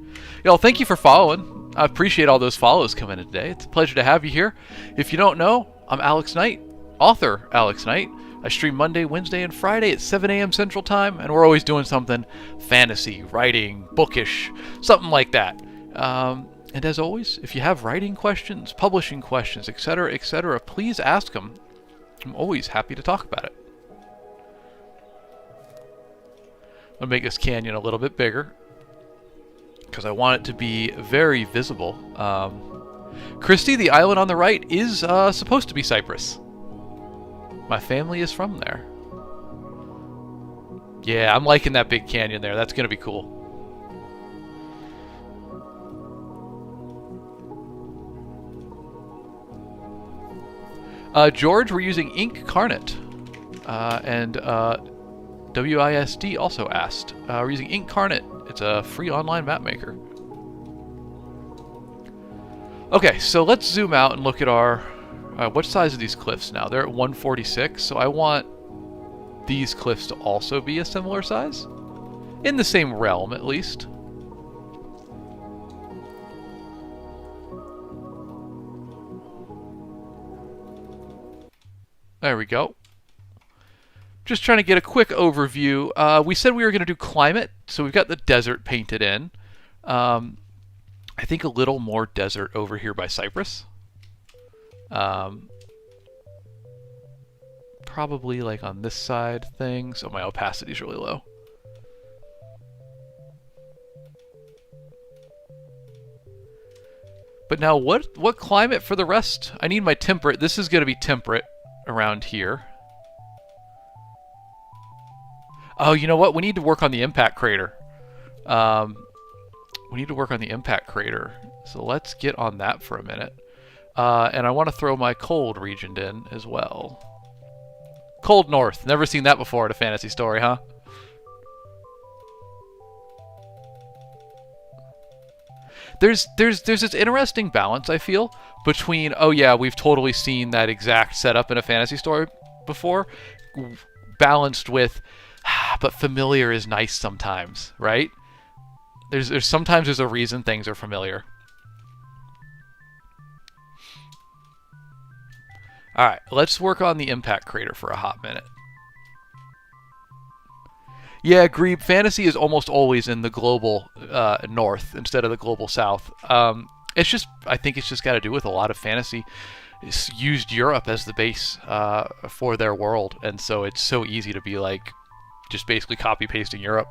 Y'all, thank you for following. I appreciate all those follows coming in today. It's a pleasure to have you here. If you don't know, I'm Alex Knight, author Alex Knight. I stream Monday, Wednesday, and Friday at 7 a.m. Central Time, and we're always doing something fantasy, writing, bookish, something like that. And as always, if you have writing questions, publishing questions, etc., please ask them. I'm always happy to talk about it. I'm going to make this canyon a little bit bigger because I want it to be very visible. Christie, the island on the right, is supposed to be Cyprus. My family is from there. Yeah, I'm liking that big canyon there. That's going to be cool. George, we're using Incarnate. And WISD also asked. We're using Incarnate. It's a free online map maker. Okay, so let's zoom out and look at our What size are these cliffs now? They're at 146, so I want these cliffs to also be a similar size. In the same realm, at least. There we go. Just trying to get a quick overview. We said we were going to do climate, so we've got the desert painted in. I think a little more desert over here by Cyprus. Probably like on this side thing, so my opacity is really low. But now what climate for the rest? I need my temperate. This is going to be temperate around here. Oh, you know what? We need to work on the impact crater. We need to work on the impact crater. So let's get on that for a minute. And I want to throw my cold region in as well. Cold North. Never seen that before in a fantasy story, huh? There's this interesting balance, I feel, between, oh yeah, we've totally seen that exact setup in a fantasy story before, balanced with, but familiar is nice sometimes, right? There's sometimes there's a reason things are familiar. Alright, let's work on the impact crater for a hot minute. Yeah, Grebe, fantasy is almost always in the global north instead of the global south. It's just, I think it's just got to do with a lot of fantasy. It's used Europe as the base for their world, and so it's so easy to be like, just basically copy-pasting Europe.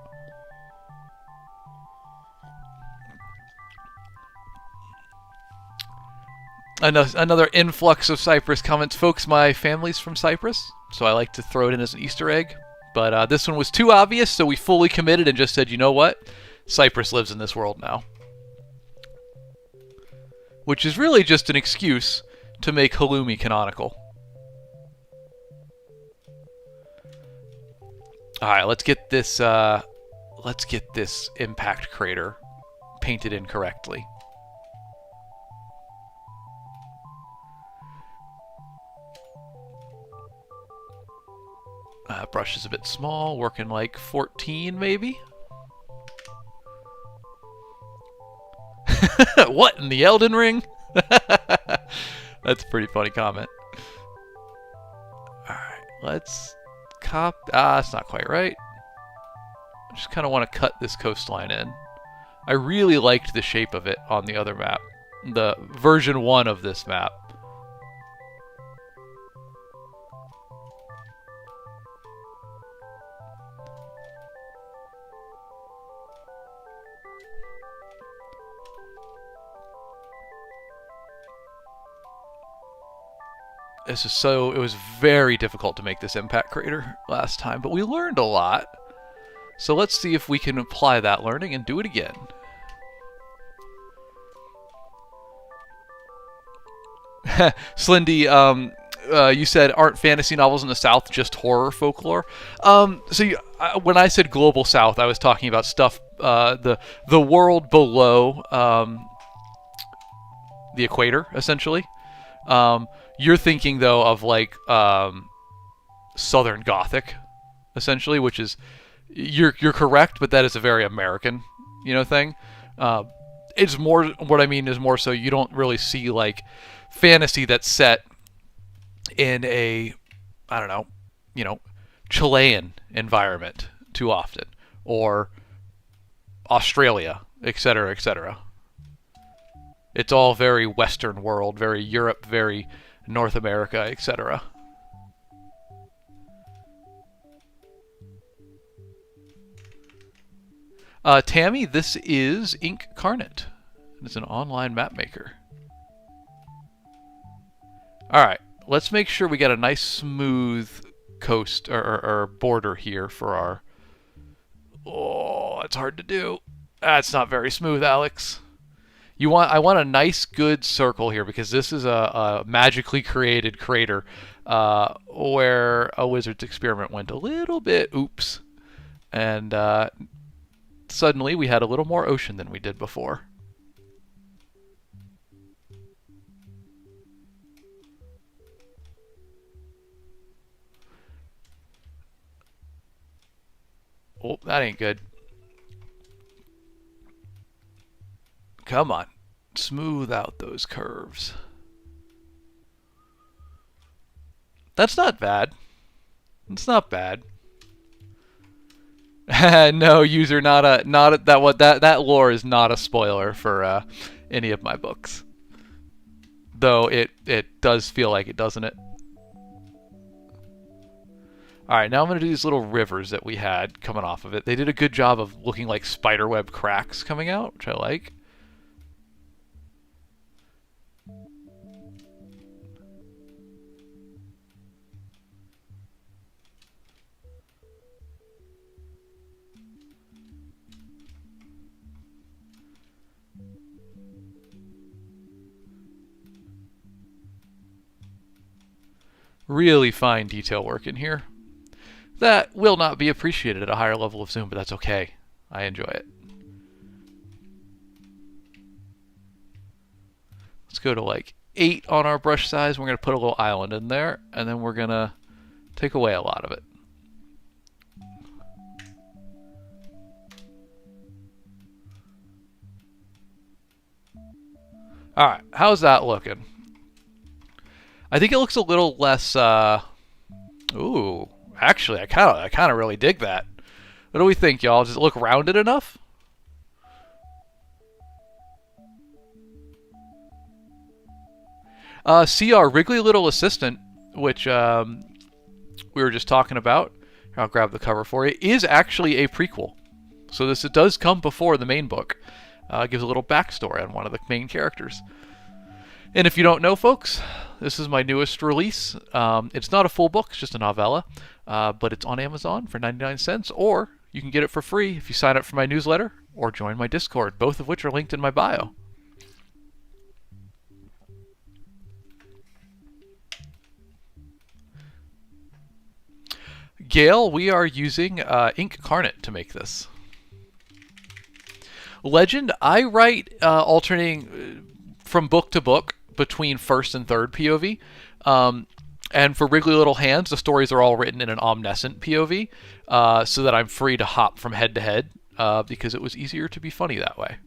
Another influx of Cyprus comments. Folks, my family's from Cyprus, so I like to throw it in as an Easter egg. But this one was too obvious, so we fully committed and just said, you know what? Cyprus lives in this world now. Which is really just an excuse to make Halloumi canonical. Alright, let's get this impact crater painted in correctly. Brush is a bit small, working like 14 maybe? What in the Elden Ring? That's a pretty funny comment. Alright, let's it's not quite right. I just kind of want to cut this coastline in. I really liked the shape of it on the other map. The version 1 of this map. It was very difficult to make this impact crater last time, but we learned a lot. So let's see if we can apply that learning and do it again. Slindy, you said, aren't fantasy novels in the South just horror folklore? When I said global South, I was talking about stuff, the world below the equator, essentially. You're thinking, though, of like Southern Gothic, essentially, which is you're correct, but that is a very American, thing. It's more what I mean is more so you don't really see like fantasy that's set in a Chilean environment too often, or Australia, etc., etc. It's all very Western world, very Europe, very North America, etc. Tammy, this is Incarnate. It's an online map maker. Alright, let's make sure we got a nice smooth coast or border here for our... Oh, it's hard to do. That's not very smooth, Alex. I want a nice, good circle here because this is a magically created crater where a wizard's experiment went a little bit oops, and suddenly we had a little more ocean than we did before. Oh, that ain't good. Come on. Smooth out those curves. That's not bad. It's not bad. No, user, that lore is not a spoiler for any of my books. Though it does feel like it, doesn't it? Alright, now I'm going to do these little rivers that we had coming off of it. They did a good job of looking like spiderweb cracks coming out, which I like. Really fine detail work in here. That will not be appreciated at a higher level of zoom, but that's okay. I enjoy it. Let's go to like 8 on our brush size. We're going to put a little island in there, and then we're going to take away a lot of it. Alright, how's that looking? I think it looks a little less, ooh, actually, I kind of really dig that. What do we think, y'all? Does it look rounded enough? See our Wrigley Little Assistant, which we were just talking about. Here, I'll grab the cover for you. Is actually a prequel. So it does come before the main book. Gives a little backstory on one of the main characters. And if you don't know, folks, this is my newest release. It's not a full book, it's just a novella, but it's on Amazon for 99 cents, or you can get it for free if you sign up for my newsletter or join my Discord, both of which are linked in my bio. Gale, we are using Ink Carnet to make this. Legend, I write alternating from book to book between first and third POV. And for Wriggly Little Hands, the stories are all written in an omniscient POV, so that I'm free to hop from head to head, because it was easier to be funny that way.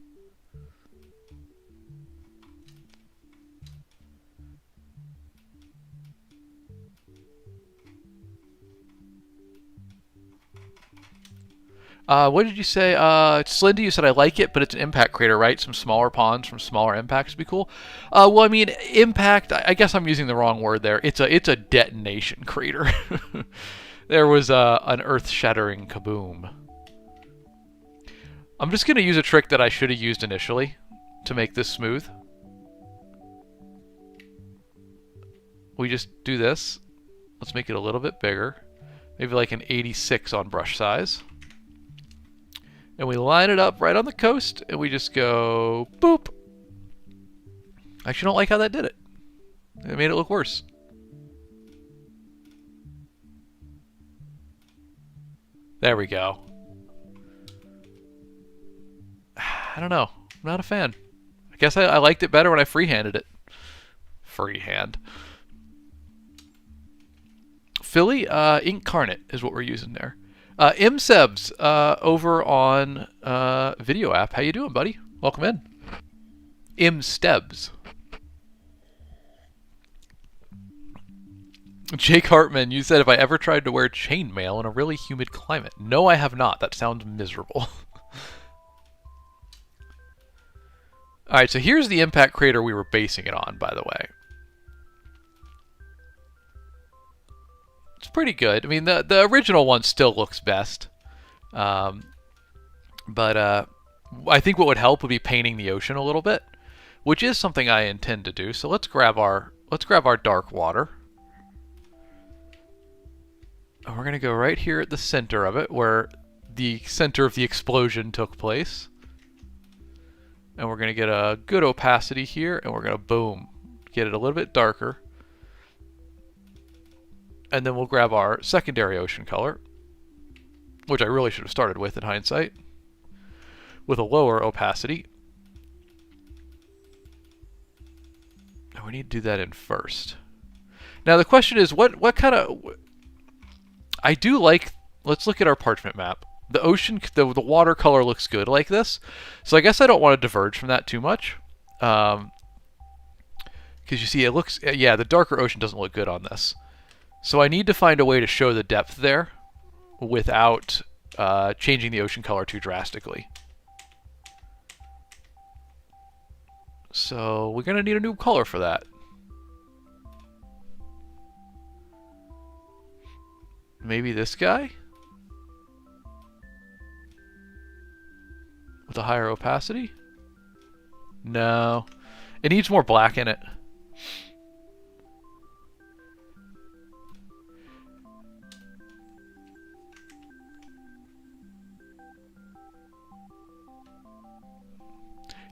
What did you say? Slindy, you said I like it, but it's an impact crater, right? Some smaller ponds from smaller impacts would be cool. Well, I mean, impact, I guess I'm using the wrong word there. It's a detonation crater. There was an earth-shattering kaboom. I'm just going to use a trick that I should have used initially to make this smooth. We just do this. Let's make it a little bit bigger. Maybe like an 86 on brush size. And we line it up right on the coast, and we just go boop. I actually don't like how that did it. It made it look worse. There we go. I don't know. I'm not a fan. I guess I liked it better when I freehanded it. Freehand. Philly, Ink Carnet is what we're using there. Imsebs over on Video App. How you doing, buddy? Welcome in. Imstebs. Jake Hartman, you said if I ever tried to wear chainmail in a really humid climate. No, I have not. That sounds miserable. Alright, so here's the impact crater we were basing it on, by the way. It's pretty good. I mean, the original one still looks best. But I think what would help would be painting the ocean a little bit, which is something I intend to do. So let's grab our dark water. And we're going to go right here at the center of it, where the center of the explosion took place. And we're going to get a good opacity here, and we're going to, boom, get it a little bit darker. And then we'll grab our secondary ocean color, which I really should have started with in hindsight, with a lower opacity. And we need to do that in first. Now the question is, what kind of... I do like... Let's look at our parchment map. The ocean, the watercolor looks good like this. So I guess I don't want to diverge from that too much. Because you see, it looks, yeah, the darker ocean doesn't look good on this. So I need to find a way to show the depth there without changing the ocean color too drastically. So we're going to need a new color for that. Maybe this guy? With a higher opacity? No. It needs more black in it.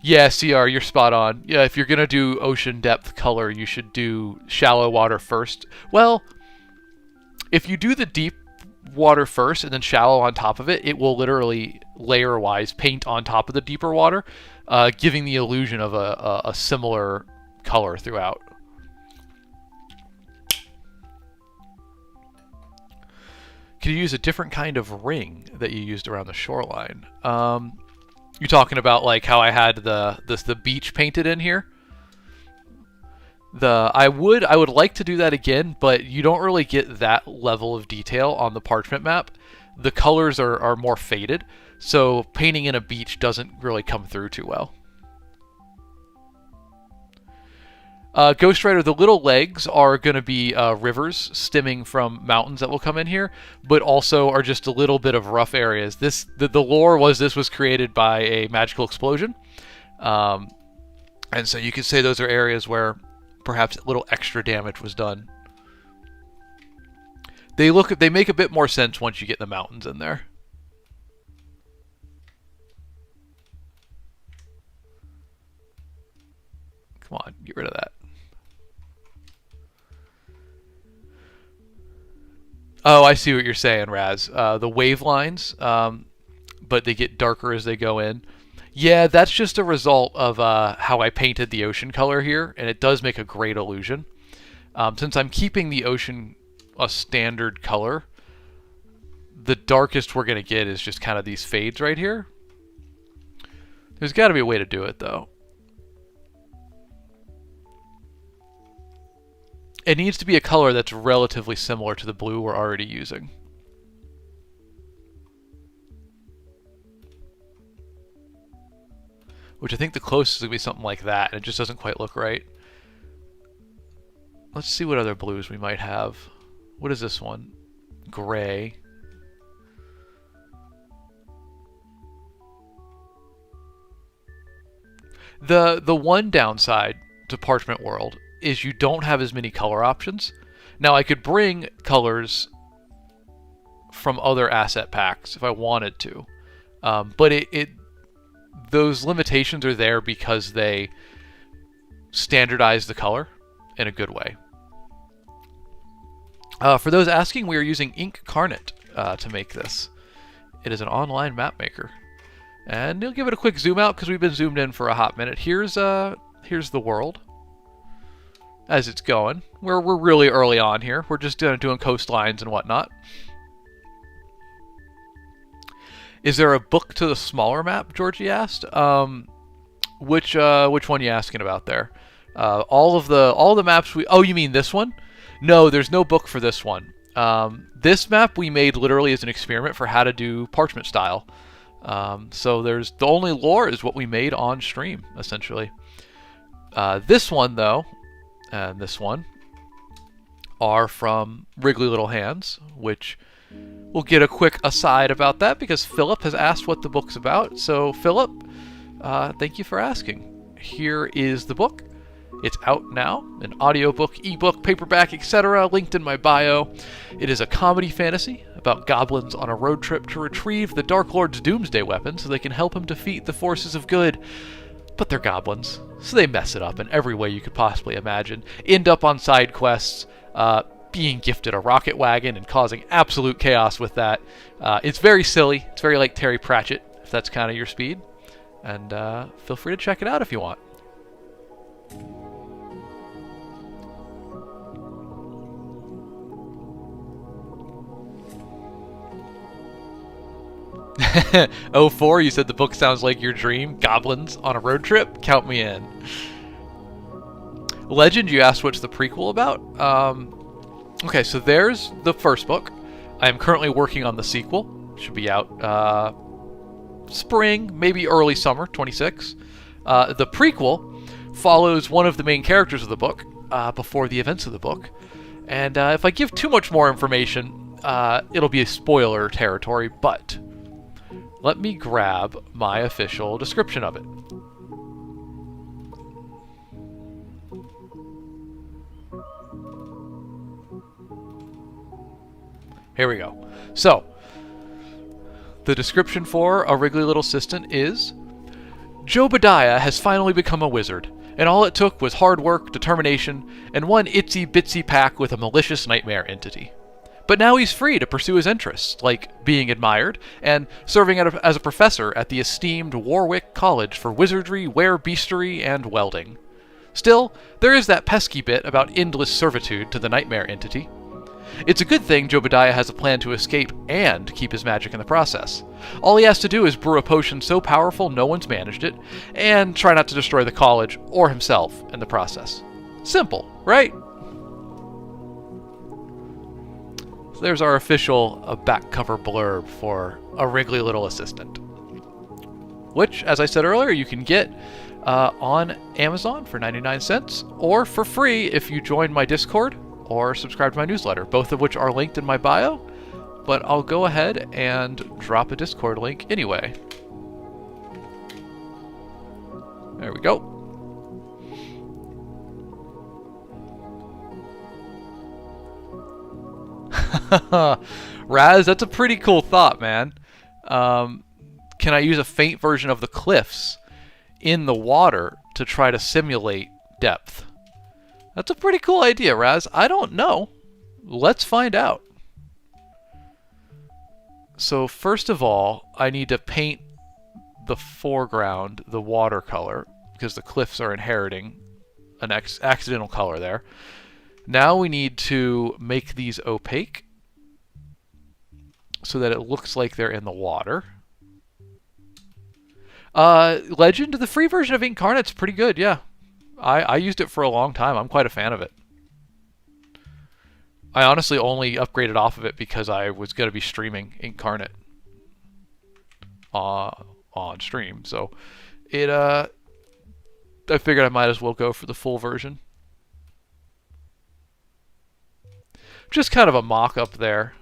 Yeah, CR, you're spot on. Yeah, if you're going to do ocean depth color, you should do shallow water first. Well, if you do the deep water first and then shallow on top of it, it will literally layer-wise paint on top of the deeper water, giving the illusion of a similar color throughout. Could you use a different kind of ring that you used around the shoreline? You're talking about like how I had the beach painted in here? I would like to do that again, but you don't really get that level of detail on the parchment map. The colors are more faded, so painting in a beach doesn't really come through too well. Ghost Rider, the little legs are going to be rivers stemming from mountains that will come in here, but also are just a little bit of rough areas. The lore was this was created by a magical explosion, and so you could say those are areas where perhaps a little extra damage was done. They make a bit more sense once you get the mountains in there. Come on, get rid of that. Oh, I see what you're saying, Raz. The wave lines, but they get darker as they go in. Yeah, that's just a result of how I painted the ocean color here, and it does make a great illusion. Since I'm keeping the ocean a standard color, the darkest we're going to get is just kind of these fades right here. There's got to be a way to do it, though. It needs to be a color that's relatively similar to the blue we're already using. Which I think the closest would be something like that, and it just doesn't quite look right. Let's see what other blues we might have. What is this one? Gray. The one downside to Parchment World is you don't have as many color options. Now I could bring colors from other asset packs if I wanted to, but those limitations are there because they standardize the color in a good way. For those asking, we are using Ink Carnet to make this. It is an online map maker. And you'll give it a quick zoom out because we've been zoomed in for a hot minute. Here's the world as it's going. We're really early on here. We're just doing coastlines and whatnot. Is there a book to the smaller map? Georgie asked. Which one are you asking about there? All the maps we. Oh, you mean this one? No, there's no book for this one. This map we made literally as an experiment for how to do parchment style. So the only lore is what we made on stream, essentially. This one, though, and this one are from Wriggly Little Hands, which we'll get a quick aside about that because Philip has asked what the book's about. So, Philip, thank you for asking. Here is the book. It's out now, an audiobook, ebook, paperback, etc., linked in my bio. It is a comedy fantasy about goblins on a road trip to retrieve the Dark Lord's doomsday weapon so they can help him defeat the forces of good. But they're goblins, so they mess it up in every way you could possibly imagine. End up on side quests, being gifted a rocket wagon and causing absolute chaos with that. It's very silly. It's very like Terry Pratchett, if that's kind of your speed. And feel free to check it out if you want. Oh 04, you said the book sounds like your dream. Goblins on a road trip? Count me in. Legend, you asked what's the prequel about? Okay, so there's the first book. I am currently working on the sequel. Should be out spring, maybe early summer, 26. The prequel follows one of the main characters of the book before the events of the book. And if I give too much more information, it'll be a spoiler territory, but let me grab my official description of it. Here we go. So, the description for A Wriggly Little Assistant is, Jobadiah has finally become a wizard, and all it took was hard work, determination, and one itsy-bitsy pack with a malicious nightmare entity. But now he's free to pursue his interests, like being admired and serving as a professor at the esteemed Warwick College for Wizardry, Werebeastery, and Welding. Still, there is that pesky bit about endless servitude to the nightmare entity. It's a good thing Jobadiah has a plan to escape and keep his magic in the process. All he has to do is brew a potion so powerful no one's managed it, and try not to destroy the college or himself in the process. Simple, right? So there's our official back cover blurb for A Wriggly Little Assistant, which, as I said earlier, you can get on Amazon for 99 cents, or for free if you join my Discord or subscribe to my newsletter, both of which are linked in my bio, but I'll go ahead and drop a Discord link anyway. There we go. Raz, that's a pretty cool thought, man. Can I use a faint version of the cliffs in the water to try to simulate depth? That's a pretty cool idea, Raz. I don't know. Let's find out. So first of all, I need to paint the foreground, the watercolor, because the cliffs are inheriting an accidental color there. Now we need to make these opaque so that it looks like they're in the water. Legend, the free version of Incarnate's pretty good, yeah. I used it for a long time. I'm quite a fan of it. I honestly only upgraded off of it because I was going to be streaming Incarnate on stream. So I figured I might as well go for the full version. Just kind of a mock-up there.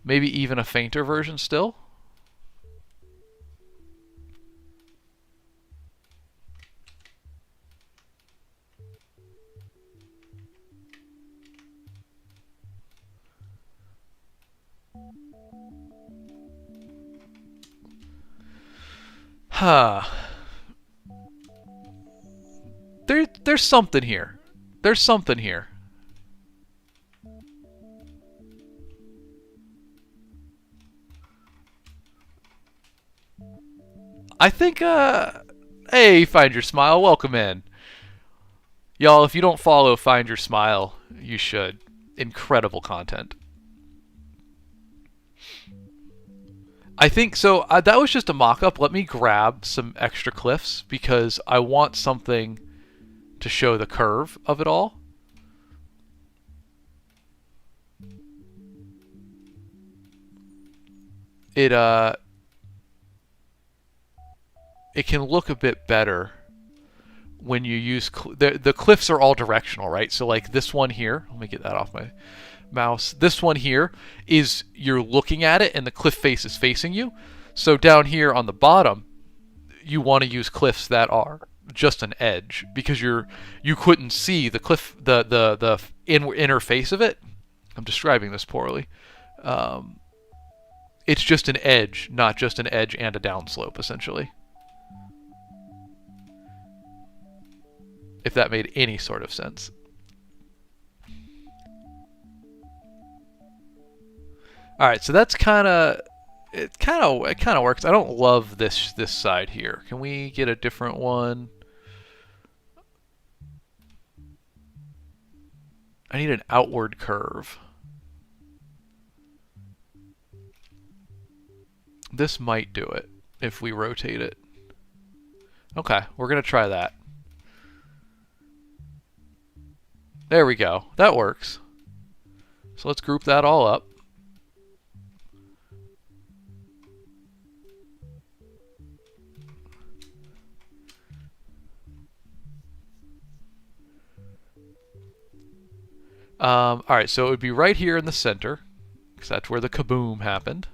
Maybe even a fainter version still. Huh. There's something here. There's something here. I think, hey, Find Your Smile, welcome in. Y'all, if you don't follow Find Your Smile, you should. Incredible content. I think so. That was just a mock-up. Let me grab some extra cliffs because I want something to show the curve of it all. It can look a bit better when you use the cliffs are all directional, right? So like this one here, let me get that off my mouse. This one here is you're looking at it and the cliff face is facing you. So down here on the bottom, you want to use cliffs that are just an edge because you couldn't see the cliff, the inner face of it. I'm describing this poorly. It's just an edge, not just an edge and a downslope, essentially. If that made any sort of sense. All right, so that's it kind of works. I don't love this side here. Can we get a different one? I need an outward curve. This might do it if we rotate it. Okay, we're going to try that. There we go. That works. So let's group that all up. Alright, so it would be right here in the center, because that's where the kaboom happened.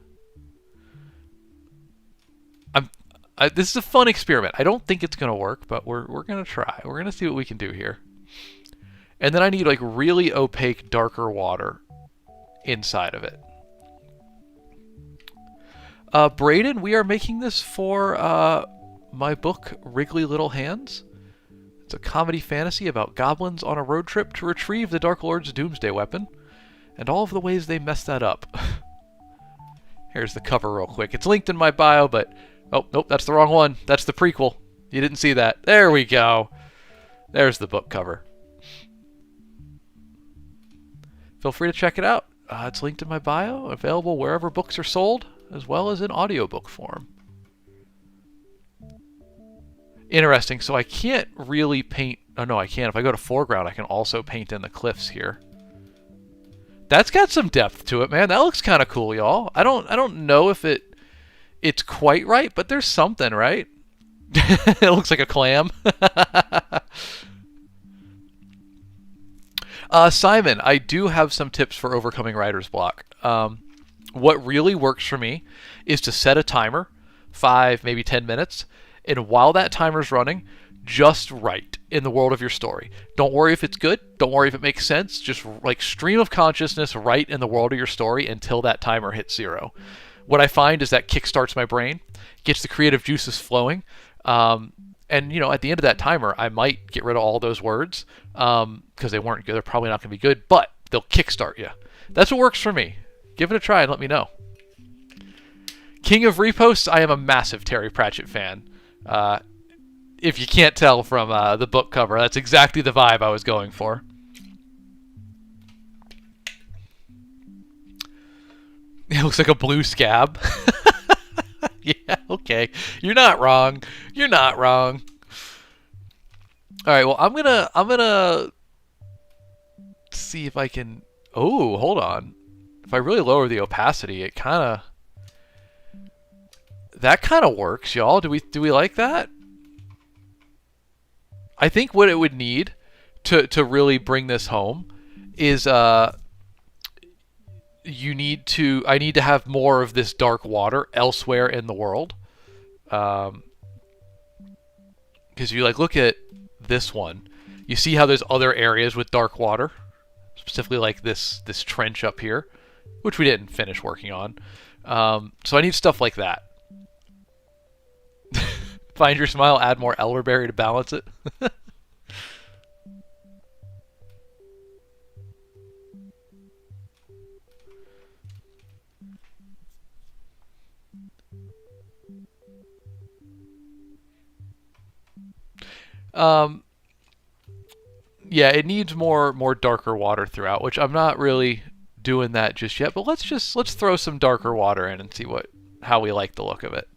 This is a fun experiment. I don't think it's going to work, but we're going to try. We're going to see what we can do here. And then I need like really opaque, darker water inside of it. Braden, we are making this for my book, Wriggly Little Hands. It's a comedy fantasy about goblins on a road trip to retrieve the Dark Lord's doomsday weapon, and all of the ways they messed that up. Here's the cover real quick. It's linked in my bio, but... Oh, nope, that's the wrong one. That's the prequel. You didn't see that. There we go. There's the book cover. Feel free to check it out. It's linked in my bio, available wherever books are sold, as well as in audiobook form. Interesting. So I can't really paint... Oh, no, I can. If I go to foreground, I can also paint in the cliffs here. That's got some depth to it, man. That looks kind of cool, y'all. I don't know if it's quite right, but there's something, right? It looks like a clam. Simon, I do have some tips for overcoming writer's block. What really works for me is to set a timer, 5, maybe 10 minutes, and while that timer's running, just write in the world of your story. Don't worry if it's good. Don't worry if it makes sense. Just like stream of consciousness, write in the world of your story until that timer hits 0. What I find is that kickstarts my brain, gets the creative juices flowing, and you know, at the end of that timer, I might get rid of all those words because they weren't good. They're probably not going to be good, but they'll kickstart you. That's what works for me. Give it a try and let me know. King of Reposts, I am a massive Terry Pratchett fan. If you can't tell from the book cover, that's exactly the vibe I was going for. It looks like a blue scab. Yeah, okay. You're not wrong. You're not wrong. All right, well, I'm gonna see if I can... Oh, hold on. If I really lower the opacity, it that kind of works, y'all. Do we like that? I think what it would need to really bring this home is I need to have more of this dark water elsewhere in the world. Because you like look at this one, you see how there's other areas with dark water, specifically like this trench up here, which we didn't finish working on. So I need stuff like that. Find your smile, add more elderberry to balance it. Yeah, it needs more darker water throughout, which I'm not really doing that just yet, but let's throw some darker water in and see how we like the look of it.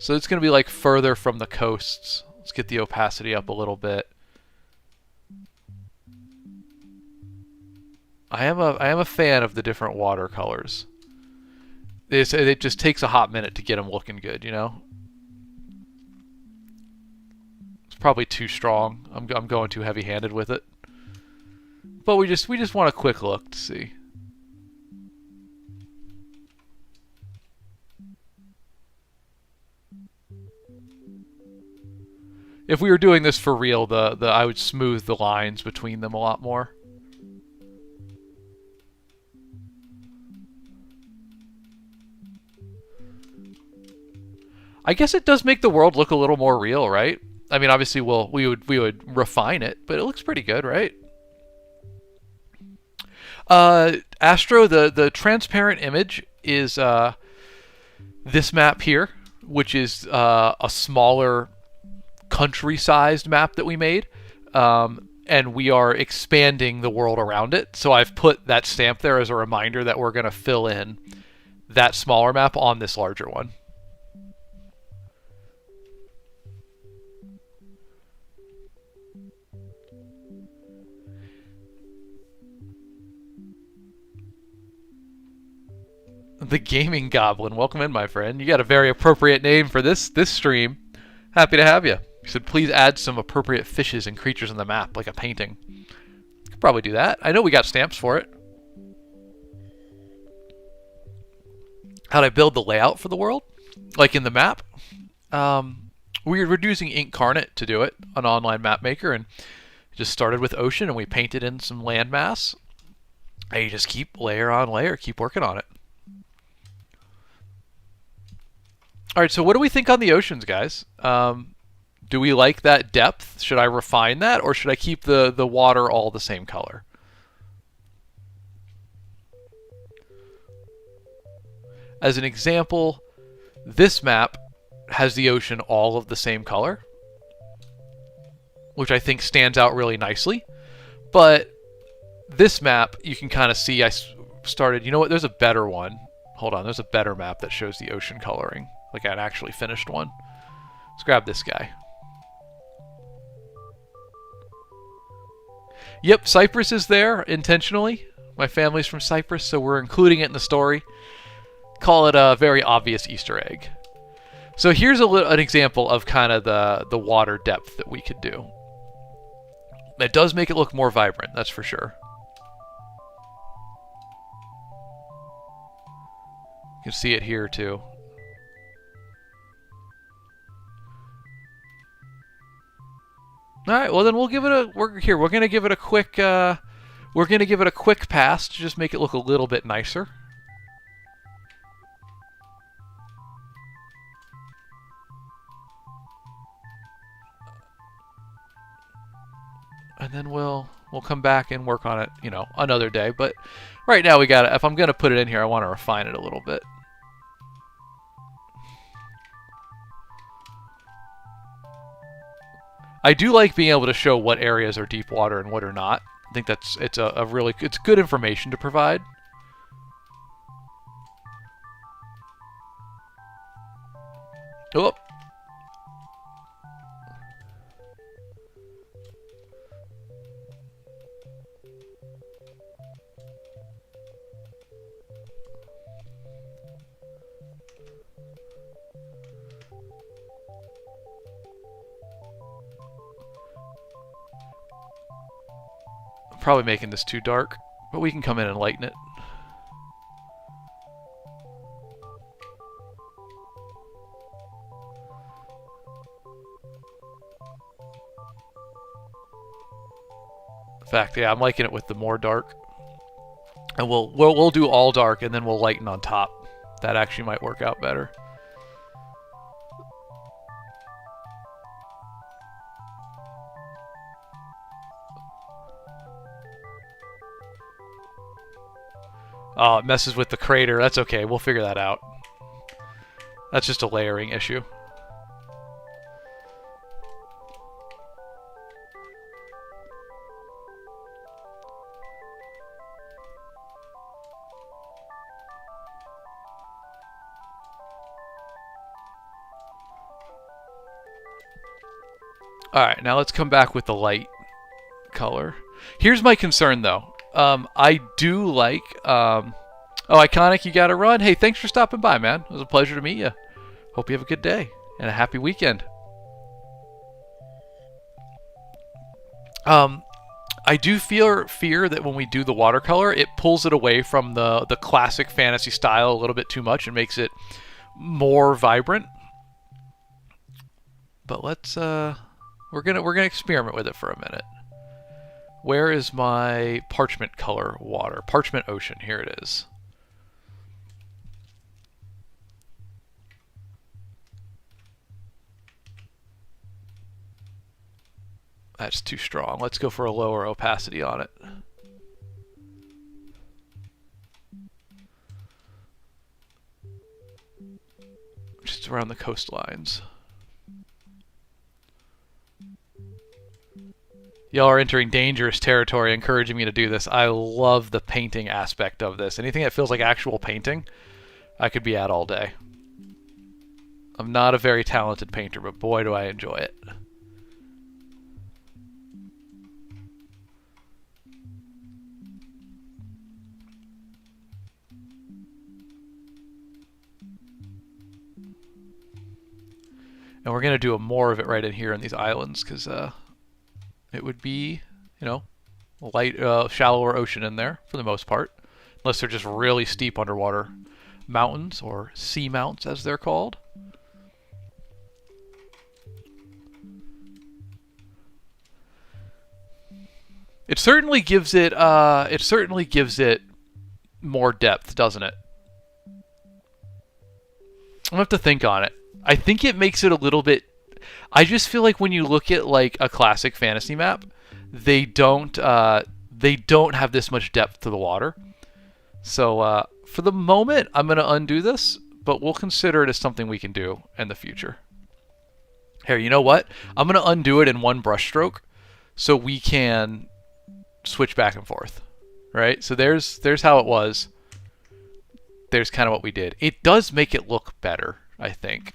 So it's going to be like further from the coasts. Let's get the opacity up a little bit. I am a fan of the different watercolors. It just takes a hot minute to get them looking good, you know? It's probably too strong. I'm going too heavy-handed with it. But we just want a quick look to see. If we were doing this for real, I would smooth the lines between them a lot more. I guess it does make the world look a little more real, right? I mean, obviously we would refine it, but it looks pretty good, right? Astro, the transparent image is this map here, which is a smaller country-sized map that we made, and and we are expanding the world around it. So I've put that stamp there as a reminder that we're going to fill in that smaller map on this larger one. The Gaming Goblin, welcome in, my friend. You got a very appropriate name for this stream. Happy to have you. You said please add some appropriate fishes and creatures on the map, like a painting. Could probably do that. I know we got stamps for it. How'd I build the layout for the world? Like in the map? We were using Incarnate to do it, an online map maker, and just started with ocean, and we painted in some landmass. And you just keep layer on layer, keep working on it. All right, so what do we think on the oceans, guys? Do we like that depth? Should I refine that, or should I keep the water all the same color? As an example, this map has the ocean all of the same color, which I think stands out really nicely. But this map, you can kind of see I started... You know what? There's a better one. Hold on. There's a better map that shows the ocean coloring. Like an actually finished one. Let's grab this guy. Yep, Cyprus is there intentionally. My family's from Cyprus, so we're including it in the story. Call it a very obvious Easter egg. So here's an example of kind of the water depth that we could do. It does make it look more vibrant, that's for sure. You can see it here too. All right, well then we'll give it a we're going to give it a quick pass to just make it look a little bit nicer. And then we'll come back and work on it, you know, another day, but right now we got to, if I'm going to put it in here, I want to refine it a little bit. I do like being able to show what areas are deep water and what are not. I think it's good information to provide. Oh. Probably making this too dark, but we can come in and lighten it. In fact, yeah, I'm liking it with the more dark. And we'll do all dark and then we'll lighten on top. That actually might work out better. Oh, it messes with the crater. That's okay. We'll figure that out. That's just a layering issue. Alright, now let's come back with the light color. Here's my concern, though. I do like... oh, Iconic, you gotta run. Hey, thanks for stopping by, man. It was a pleasure to meet you. Hope you have a good day and a happy weekend. I do fear that when we do the watercolor, it pulls it away from the classic fantasy style a little bit too much and makes it more vibrant. But let's we're gonna experiment with it for a minute. Where is my parchment color water? Parchment ocean. Here it is. That's too strong. Let's go for a lower opacity on it. Just around the coastlines. Y'all are entering dangerous territory, encouraging me to do this. I love the painting aspect of this. Anything that feels like actual painting, I could be at all day. I'm not a very talented painter, but boy, do I enjoy it. And we're going to do more of it right in here in these islands, because it would be, you know, light, shallower ocean in there for the most part, unless they're just really steep underwater mountains, or sea mounts as they're called. It certainly gives it more depth, doesn't it? I'm gonna have to think on it. I think it makes it a little bit. I just feel like when you look at like a classic fantasy map, they don't have this much depth to the water. So for the moment, I'm gonna undo this, but we'll consider it as something we can do in the future. Here, you know what? I'm gonna undo it in one brush stroke, so we can switch back and forth. Right? So there's how it was. There's kind of what we did. It does make it look better, I think.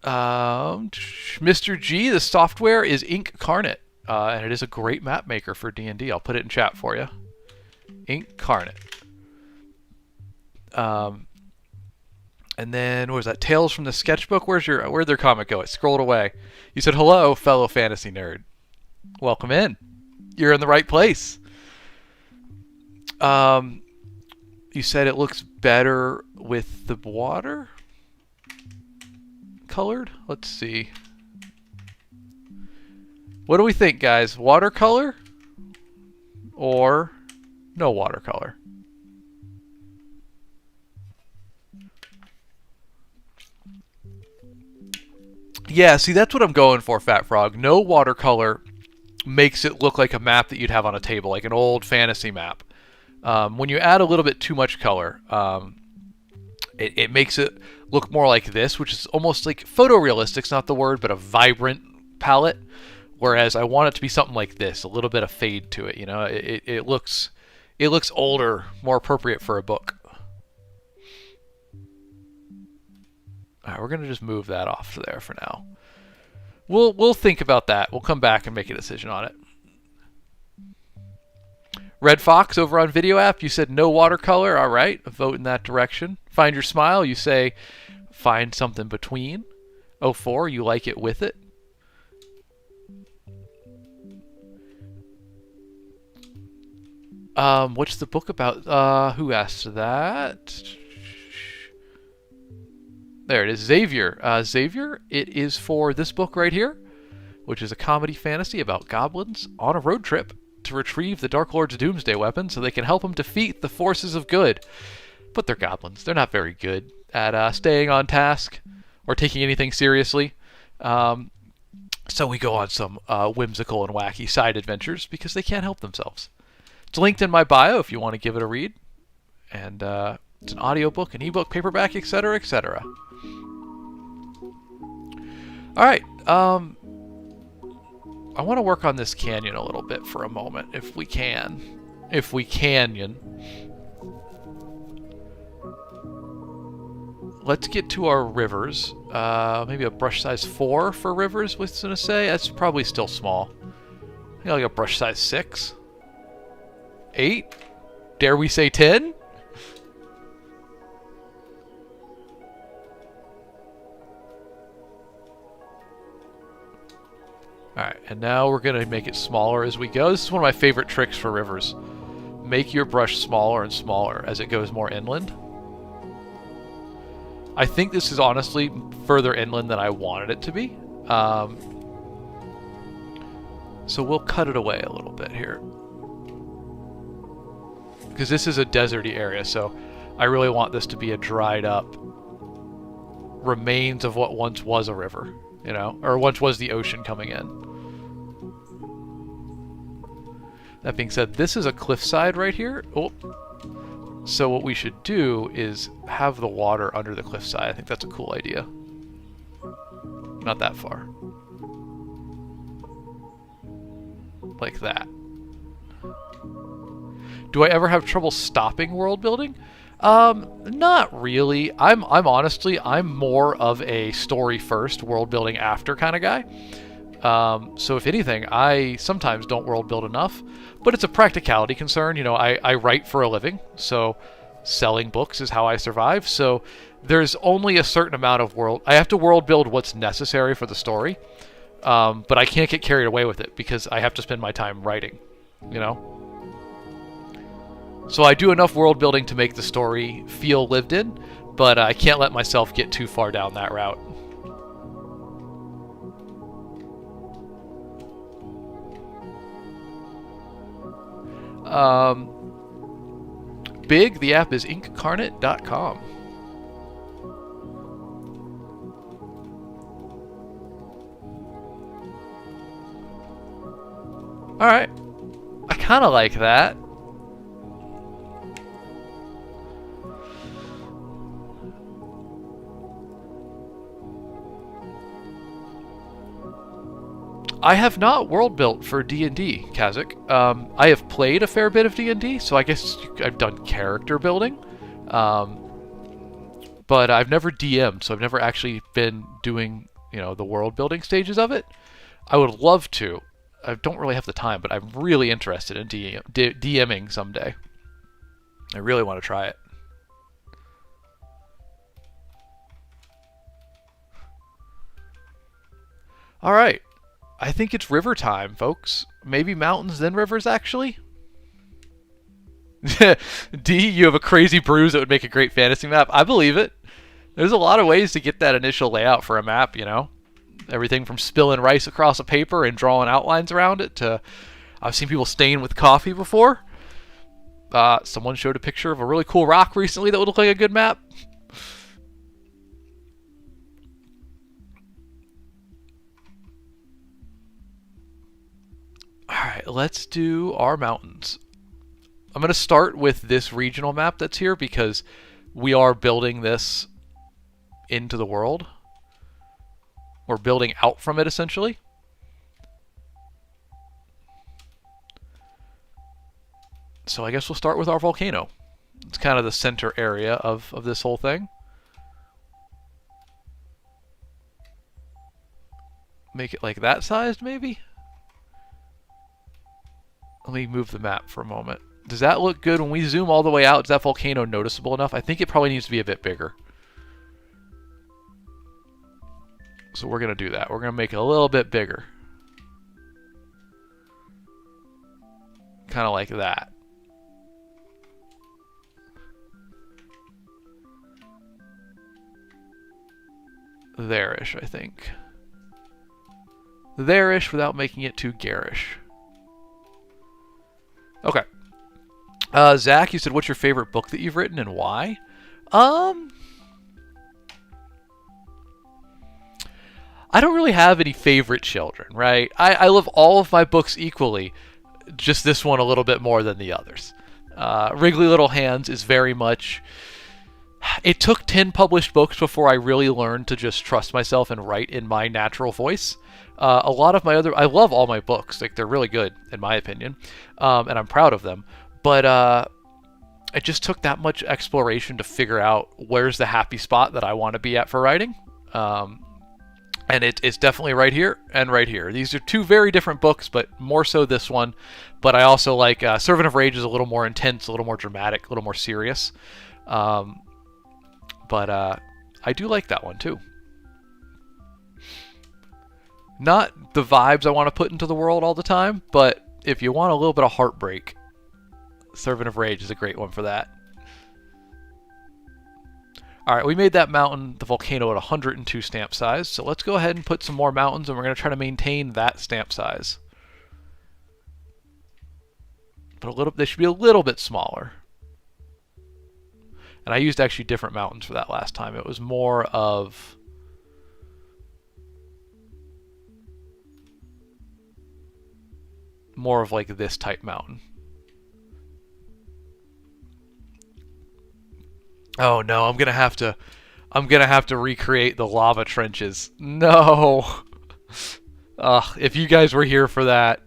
Mr. G, the software is Incarnate, and it is a great map maker for D&D. I'll put it in chat for you. Incarnate. And then, what was that? Tales from the Sketchbook? Where'd their comment go? It scrolled away. You said, hello, fellow fantasy nerd. Welcome in. You're in the right place. You said it looks better with the water colored? Let's see. What do we think, guys? Watercolor or no watercolor? Yeah, see, that's what I'm going for, Fat Frog. No watercolor makes it look like a map that you'd have on a table, like an old fantasy map. When you add a little bit too much color, it makes it look more like this, which is almost like photorealistic's not the word, but a vibrant palette. Whereas I want it to be something like this, a little bit of fade to it. You know, it looks older, more appropriate for a book. All right, we're gonna just move that off to there for now. We'll think about that. We'll come back and make a decision on it. Red Fox over on Video App, you said no watercolor. All right, a vote in that direction. Find Your Smile, you say find something between. 04, you like it with it. What's the book about? Who asked that? There it is, Xavier. Xavier, it is for this book right here, which is a comedy fantasy about goblins on a road trip to retrieve the Dark Lord's doomsday weapon so they can help him defeat the forces of good. But they're goblins. They're not very good at staying on task or taking anything seriously. So we go on some whimsical and wacky side adventures because they can't help themselves. It's linked in my bio if you want to give it a read. And it's an audiobook, an ebook, paperback, etc., etc. All right. I want to work on this canyon a little bit for a moment, if we can. If we canyon. Let's get to our rivers. Maybe a brush size 4 for rivers, was going to say. That's probably still small. I think I'll get a brush size 6. 8? Dare we say 10? Alright, and now we're going to make it smaller as we go. This is one of my favorite tricks for rivers. Make your brush smaller and smaller as it goes more inland. I think this is honestly further inland than I wanted it to be. So we'll cut it away a little bit here. Because this is a deserty area, so I really want this to be a dried up remains of what once was a river, you know, or once was the ocean coming in. That being said, this is a cliffside right here. Oh. So what we should do is have the water under the cliffside. I think that's a cool idea. Not that far. Like that. Do I ever have trouble stopping world building? Not really. I'm honestly, I'm more of a story first, world building after kind of guy. So if anything, I sometimes don't world build enough, but it's a practicality concern. You know, I write for a living, so selling books is how I survive. So there's only a certain amount of world. I have to world build what's necessary for the story, but I can't get carried away with it because I have to spend my time writing, you know? So I do enough world building to make the story feel lived in, but I can't let myself get too far down that route. Big, the app is inkcarnate.com. Alright. I kind of like that. I have not world built for D&D, Kazakh. I have played a fair bit of D&D, so I guess I've done character building. But I've never DM'd, so I've never actually been doing, you know, the world building stages of it. I would love to. I don't really have the time, but I'm really interested in DMing someday. I really want to try it. All right. I think it's river time, folks. Maybe mountains, then rivers, actually? D, you have a crazy bruise that would make a great fantasy map. I believe it. There's a lot of ways to get that initial layout for a map, you know? Everything from spilling rice across a paper and drawing outlines around it to... I've seen people stain with coffee before. Someone showed a picture of a really cool rock recently that would look like a good map. Alright, let's do our mountains. I'm going to start with this regional map that's here because we are building this into the world. We're building out from it, essentially. So I guess we'll start with our volcano. It's kind of the center area of this whole thing. Make it like that sized, maybe? Let me move the map for a moment. Does that look good? When we zoom all the way out, is that volcano noticeable enough? I think it probably needs to be a bit bigger. So we're going to do that. We're going to make it a little bit bigger. Kind of like that. There-ish, I think. There-ish without making it too garish. Okay. Zach, you said, what's your favorite book that you've written and why? I don't really have any favorite children, right? I love all of my books equally, just this one a little bit more than the others. Wriggly Little Hands is very much... It took 10 published books before I really learned to just trust myself and write in my natural voice. A lot of my other... I love all my books. Like, they're really good, in my opinion. And I'm proud of them. But it just took that much exploration to figure out where's the happy spot that I want to be at for writing. And it's definitely right here and right here. These are two very different books, but more so this one. But I also like... Servant of Rage is a little more intense, a little more dramatic, a little more serious. But I do like that one, too. Not the vibes I want to put into the world all the time, but if you want a little bit of heartbreak, Servant of Rage is a great one for that. Alright, we made that mountain, the volcano, at 102 stamp size, so let's go ahead and put some more mountains, and we're going to try to maintain that stamp size. But they should be a little bit smaller. And I used actually different mountains for that last time. It was more of... like this type mountain. Oh no, I'm gonna have to I'm gonna have to recreate the lava trenches. No. Ugh, if you guys were here for that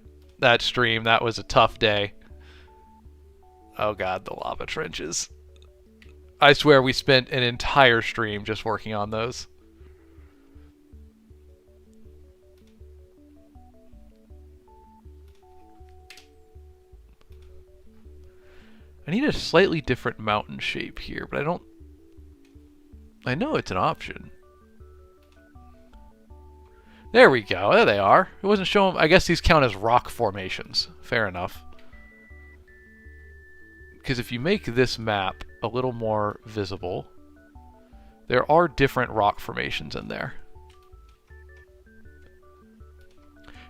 stream, that was a tough day. Oh god, the lava trenches. I swear we spent an entire stream just working on those. I need a slightly different mountain shape here, but I know it's an option. There we go. There they are. It wasn't showing. I guess these count as rock formations. Fair enough. Because if you make this map a little more visible, there are different rock formations in there.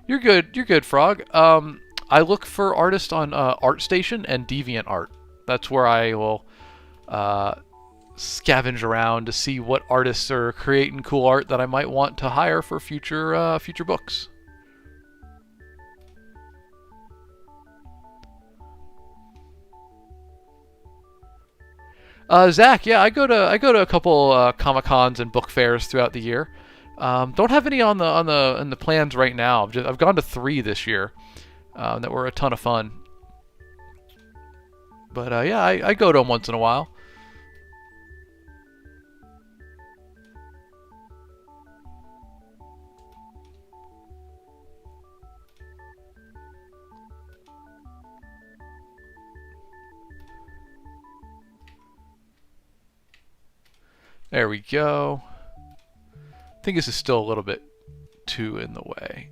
You're good. You're good, Frog. I look for artists on ArtStation and DeviantArt. That's where I will scavenge around to see what artists are creating cool art that I might want to hire for future books. Zach, yeah, I go to a couple Comic-Cons and book fairs throughout the year. Don't have any in the plans right now. I've gone to 3 this year that were a ton of fun. But yeah, I go to them once in a while. There we go. I think this is still a little bit too in the way.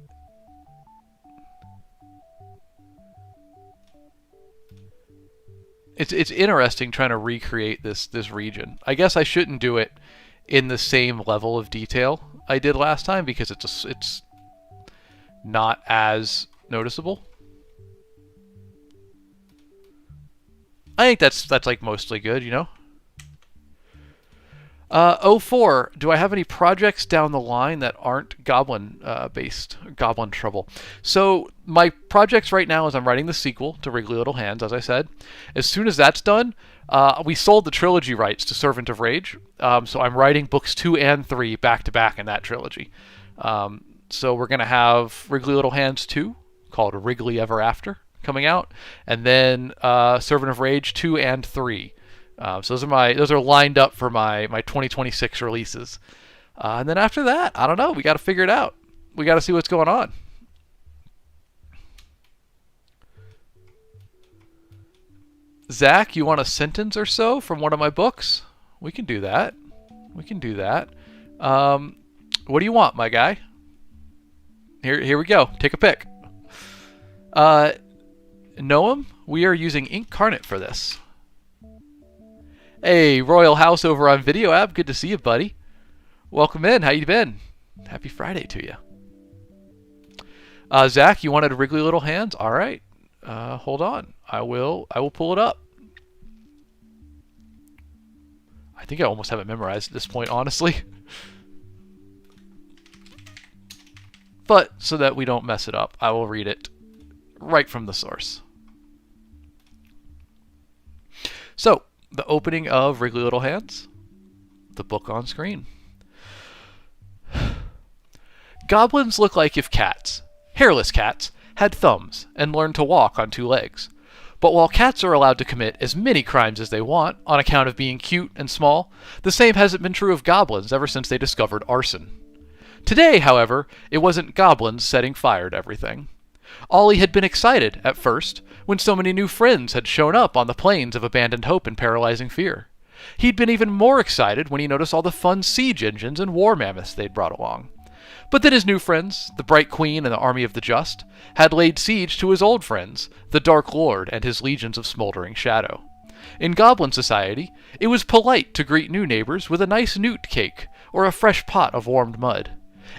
It's interesting trying to recreate this region. I guess I shouldn't do it in the same level of detail I did last time because it's not as noticeable. I think that's like mostly good, you know. 04, do I have any projects down the line that aren't Goblin based? Goblin Trouble. So my projects right now is I'm writing the sequel to Wriggly Little Hands, as I said. As soon as that's done, we sold the trilogy rights to Servant of Rage. So I'm writing books 2 and 3 back to back in that trilogy. So we're going to have Wriggly Little Hands 2, called Wriggly Ever After, coming out. And then Servant of Rage 2 and 3. So those are lined up for my 2026 releases. And then after that, I don't know. We got to figure it out. We got to see what's going on. Zach, you want a sentence or so from one of my books? We can do that. We can do that. What do you want, my guy? Here we go. Take a pick. Noam, we are using Incarnate for this. Hey, Royal House over on Video App. Good to see you, buddy. Welcome in. How you been? Happy Friday to you. Zach, you wanted a Wriggly Little Hands? All right. Hold on. I will pull it up. I think I almost have it memorized at this point, honestly. But so that we don't mess it up, I will read it right from the source. So, the opening of Wriggly Little Hands, the book on screen. Goblins look like if cats, hairless cats, had thumbs and learned to walk on 2 legs. But while cats are allowed to commit as many crimes as they want on account of being cute and small, the same hasn't been true of goblins ever since they discovered arson. Today, however, it wasn't goblins setting fire to everything. Ollie had been excited, at first, when so many new friends had shown up on the plains of abandoned hope and paralyzing fear. He'd been even more excited when he noticed all the fun siege engines and war mammoths they'd brought along. But then his new friends, the Bright Queen and the Army of the Just, had laid siege to his old friends, the Dark Lord and his legions of smoldering shadow. In Goblin society, it was polite to greet new neighbors with a nice newt cake or a fresh pot of warmed mud.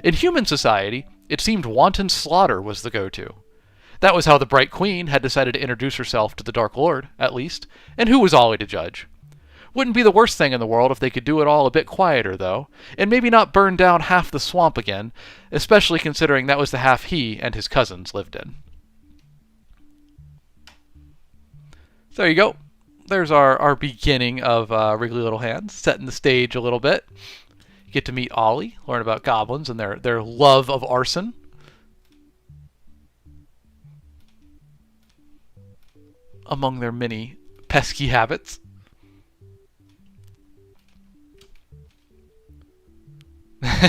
In human society, it seemed wanton slaughter was the go-to. That was how the Bright Queen had decided to introduce herself to the Dark Lord, at least, and who was Ollie to judge? Wouldn't be the worst thing in the world if they could do it all a bit quieter, though, and maybe not burn down half the swamp again, especially considering that was the half he and his cousins lived in. So there you go. there's our beginning of Wriggly Little Hands, setting the stage a little bit. You get to meet Ollie, learn about goblins and their love of arson. Among their many pesky habits.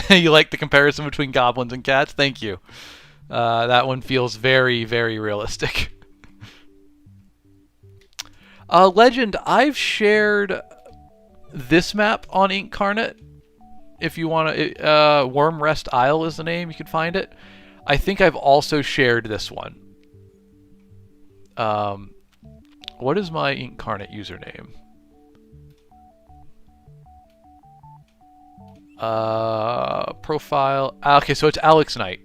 You like the comparison between goblins and cats? Thank you. That one feels very, very realistic. Legend, I've shared this map on Incarnate. If you want to, Worm Rest Isle is the name. You can find it. I think I've also shared this one. What is my Incarnate username? Profile. Okay, so it's Alex Knight.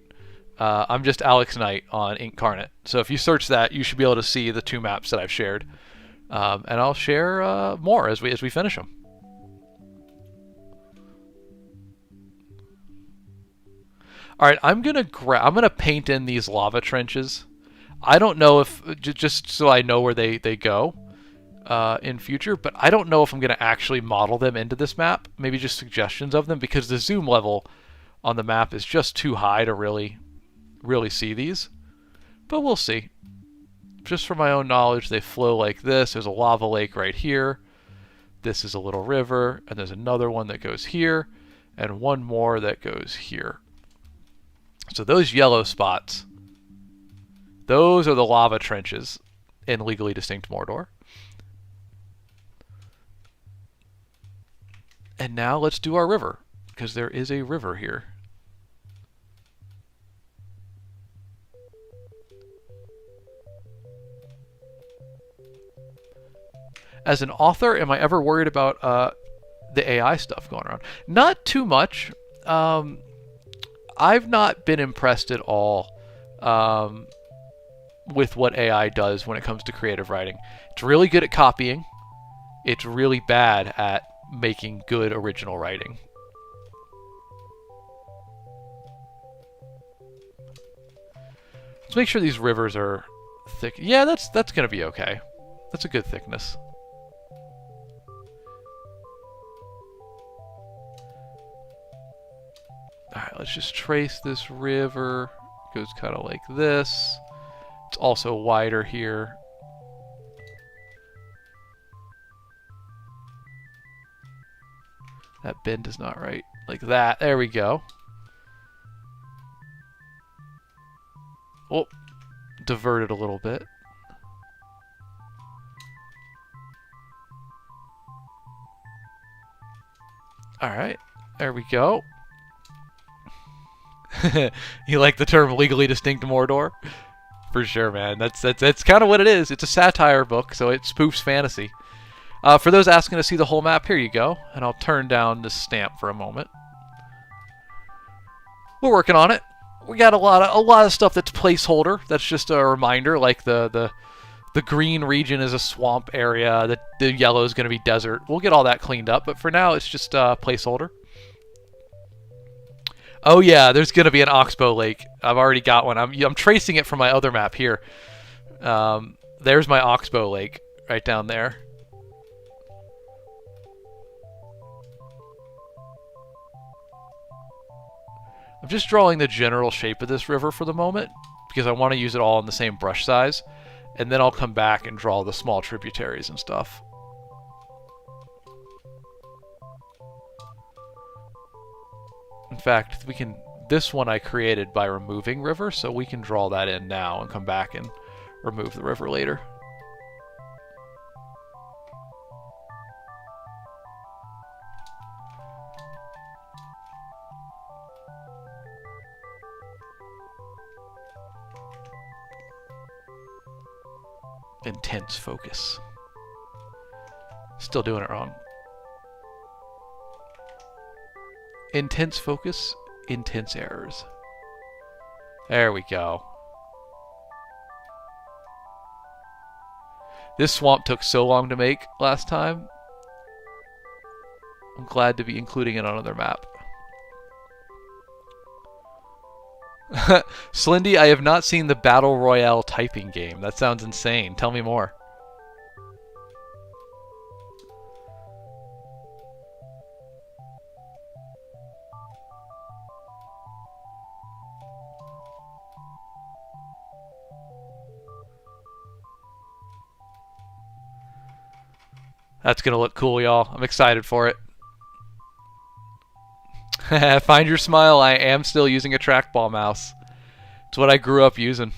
I'm just Alex Knight on Incarnate. So if you search that, you should be able to see the 2 maps that I've shared. And I'll share more as we finish them. All right, I'm gonna paint in these lava trenches. I don't know if just so I know where they go in future, but I don't know if I'm gonna actually model them into this map. Maybe just suggestions of them, because the zoom level on the map is just too high to really see these. But we'll see. Just from my own knowledge, they flow like this. There's a lava lake right here. This is a little river, and there's another one that goes here, and one more that goes here. So those yellow spots, those are the lava trenches in Legally Distinct Mordor. And now let's do our river, because there is a river here. As an author, am I ever worried about the AI stuff going around? Not too much. I've not been impressed at all with what AI does when it comes to creative writing. It's really good at copying. It's really bad at making good original writing. Let's make sure these rivers are thick. Yeah, that's going to be okay. That's a good thickness. Alright, let's just trace this river. It goes kind of like this. It's also wider here. That bend is not right. Like that. There we go. Oh, diverted a little bit. Alright, there we go. You like the term legally distinct Mordor? For sure, man. That's kind of what it is. It's a satire book, so it spoofs fantasy. For those asking to see the whole map, here you go. And I'll turn down this stamp for a moment. We're working on it. We got a lot of stuff that's placeholder. That's just a reminder, like the green region is a swamp area. The yellow is going to be desert. We'll get all that cleaned up, but for now it's just a placeholder. Oh yeah, there's going to be an Oxbow Lake. I've already got one. I'm tracing it from my other map here. There's my Oxbow Lake right down there. I'm just drawing the general shape of this river for the moment because I want to use it all in the same brush size, and then I'll come back and draw the small tributaries and stuff. In fact, this one I created by removing river, so we can draw that in now and come back and remove the river later. Intense focus. Still doing it wrong. Intense focus, intense errors. There we go. This swamp took so long to make last time. I'm glad to be including it on another map. Slindy, I have not seen the Battle Royale typing game. That sounds insane. Tell me more. That's gonna look cool, y'all. I'm excited for it. Find your smile. I am still using a trackball mouse. It's what I grew up using.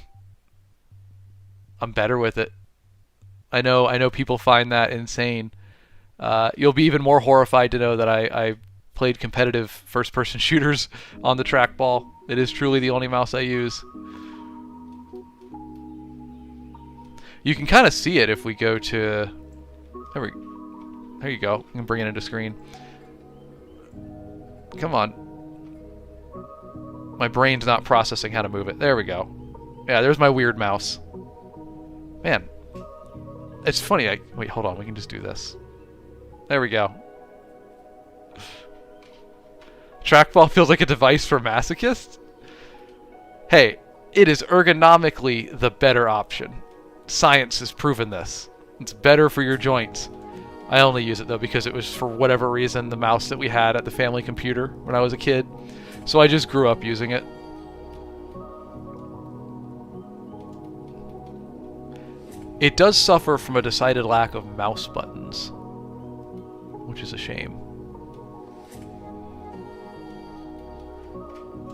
I'm better with it. I know people find that insane. You'll be even more horrified to know that I played competitive first-person shooters on the trackball. It is truly the only mouse I use. You can kind of see it if we go to... There you go. You can bring it into screen. Come on. My brain's not processing how to move it. There we go. Yeah, there's my weird mouse. Man. It's funny. Wait, hold on. We can just do this. There we go. Trackball feels like a device for masochists? Hey, it is ergonomically the better option. Science has proven this. It's better for your joints. I only use it though because it was, for whatever reason, the mouse that we had at the family computer when I was a kid. So I just grew up using it. It does suffer from a decided lack of mouse buttons, which is a shame.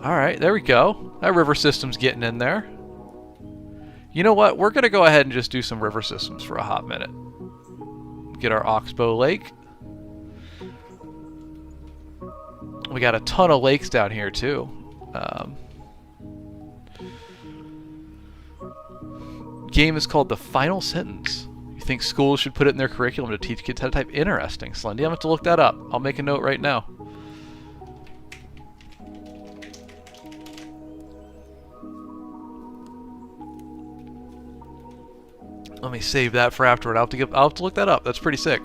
Alright, there we go. That river system's getting in there. You know what? We're going to go ahead and just do some river systems for a hot minute. Get our Oxbow Lake. We got a ton of lakes down here, too. Game is called The Final Sentence. You think schools should put it in their curriculum to teach kids how to type? Interesting, Slendy. I'm going to have to look that up. I'll make a note right now. Let me save that for afterward. I'll have to look that up. That's pretty sick.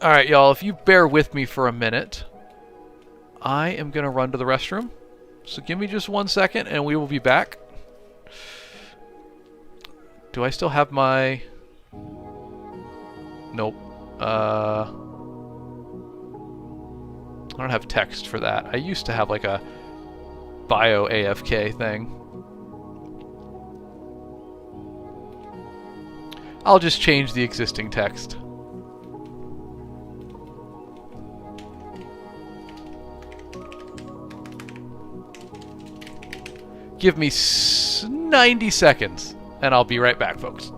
Alright, y'all. If you bear with me for a minute, I am going to run to the restroom. So give me just 1 second and we will be back. Do I still have my... Nope. I don't have text for that. I used to have like a bio AFK thing. I'll just change the existing text. Give me 90 seconds, and I'll be right back, folks.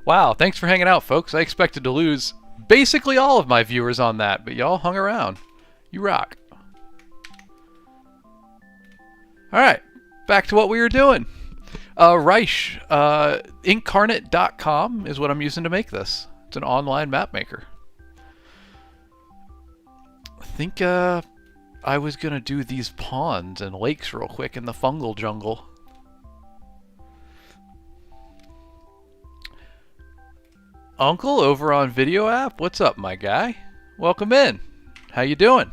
Wow, thanks for hanging out, folks. I expected to lose. basically all of my viewers on that, but y'all hung around. You rock. Alright, back to what we were doing. Reich, incarnate.com is what I'm using to make this. It's an online map maker. I think I was going to do these ponds and lakes real quick in the fungal jungle. Uncle over on Video App, what's up, my guy? Welcome in. How you doing?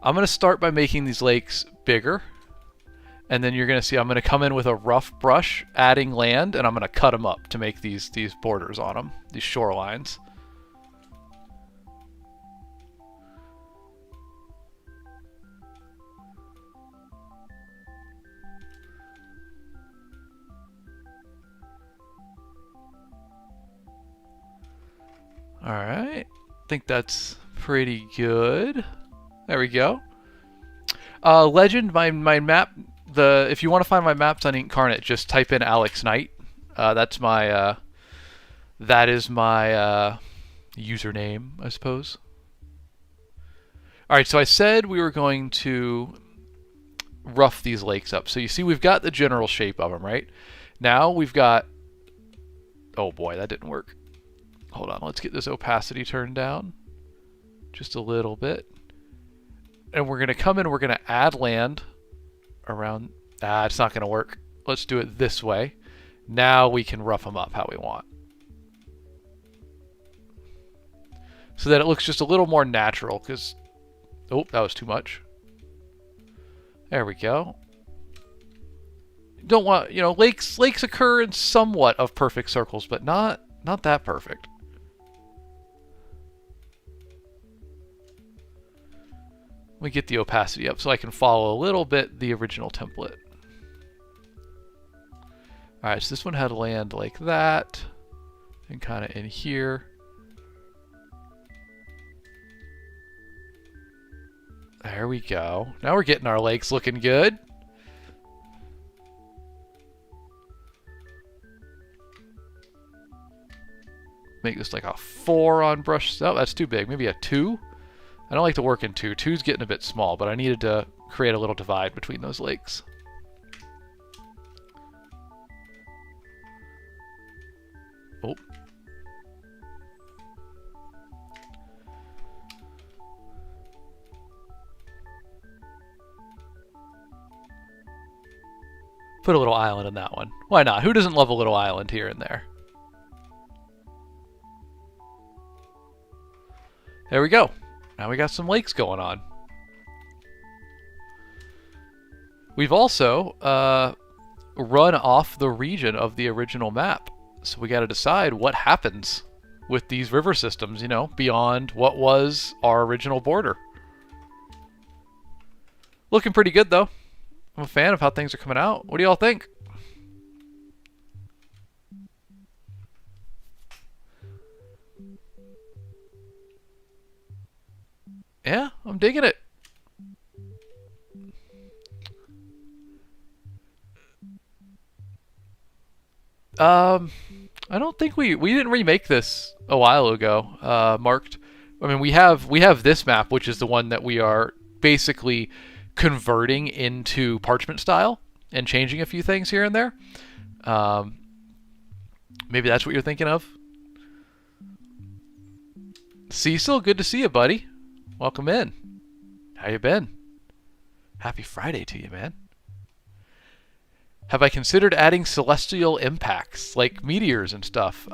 I'm going to start by making these lakes bigger. And then you're going to see I'm going to come in with a rough brush, adding land, and I'm going to cut them up to make these borders on them, these shorelines. Alright, I think that's pretty good. There we go. Legend, my map, if you want to find my maps on Incarnate, just type in Alex Knight. That is my username, I suppose. Alright, so I said we were going to rough these lakes up. So you see we've got the general shape of them, right? Now we've got... Oh boy, that didn't work. Hold on, let's get this opacity turned down just a little bit. And we're going to come in, we're going to add land around... it's not going to work. Let's do it this way. Now we can rough them up how we want. So that it looks just a little more natural, because... Oh, that was too much. There we go. Don't want... You know, lakes occur in somewhat of perfect circles, but not that perfect. Let me get the opacity up so I can follow a little bit the original template. Alright, so this one had land like that. And kind of in here. There we go. Now we're getting our lakes looking good. Make this like a 4 on brush. Oh, that's too big. Maybe a 2? I don't like to work in 2. 2's getting a bit small, but I needed to create a little divide between those lakes. Oh. Put a little island in that one. Why not? Who doesn't love a little island here and there? There we go. Now we got some lakes going on. We've also run off the region of the original map. So we got to decide what happens with these river systems, you know, beyond what was our original border. Looking pretty good, though. I'm a fan of how things are coming out. What do y'all think? Yeah, I'm digging it. I don't think we didn't remake this a while ago. Marked. I mean, we have this map, which is the one that we are basically converting into parchment style and changing a few things here and there. Maybe that's what you're thinking of. Cecil, good to see you, buddy. Welcome in. How you been? Happy Friday to you, man. Have I considered adding celestial impacts, like meteors and stuff?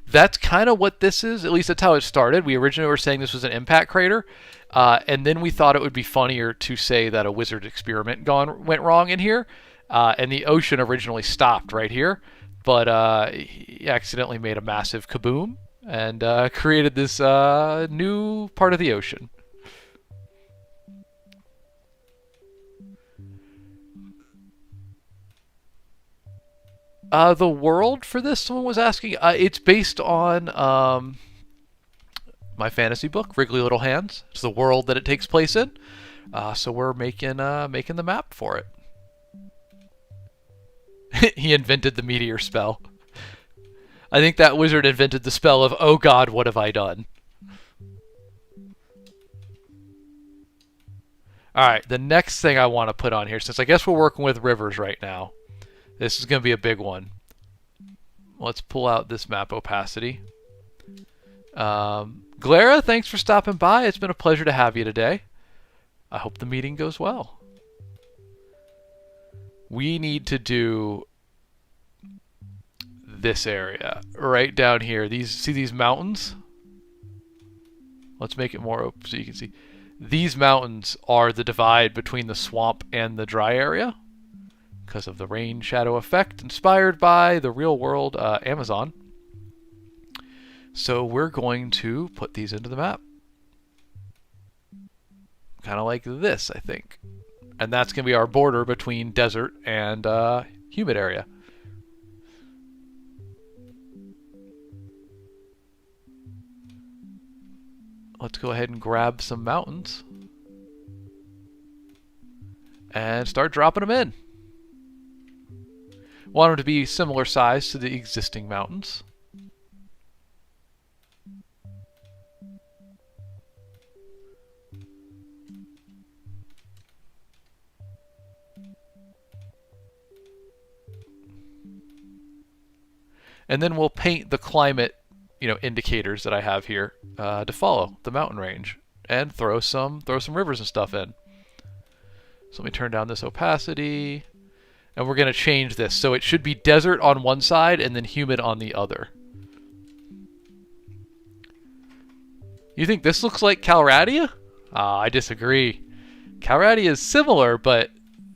That's kind of what this is. At least that's how it started. We originally were saying this was an impact crater, and then we thought it would be funnier to say that a wizard experiment went wrong in here, and the ocean originally stopped right here, but he accidentally made a massive kaboom and created this new part of the ocean. The world for this, someone was asking, it's based on my fantasy book, Wriggly Little Hands. It's the world that it takes place in. So we're making the map for it. He invented the meteor spell. I think that wizard invented the spell of, oh god, what have I done? Alright, the next thing I want to put on here, since I guess we're working with rivers right now, this is going to be a big one. Let's pull out this map opacity. Glara, thanks for stopping by. It's been a pleasure to have you today. I hope the meeting goes well. We need to do this area right down here. See these mountains? Let's make it more open so you can see. These mountains are the divide between the swamp and the dry area because of the rain shadow effect inspired by the real world Amazon. So we're going to put these into the map. Kind of like this, I think. And that's going to be our border between desert and humid area. Let's go ahead and grab some mountains and start dropping them in. Want them to be similar size to the existing mountains. And then we'll paint the climate, indicators that I have here to follow the mountain range, and throw some rivers and stuff in. So let me turn down this opacity, and we're going to change this so it should be desert on one side and then humid on the other. You think this looks like Calradia? I disagree. Calradia is similar, but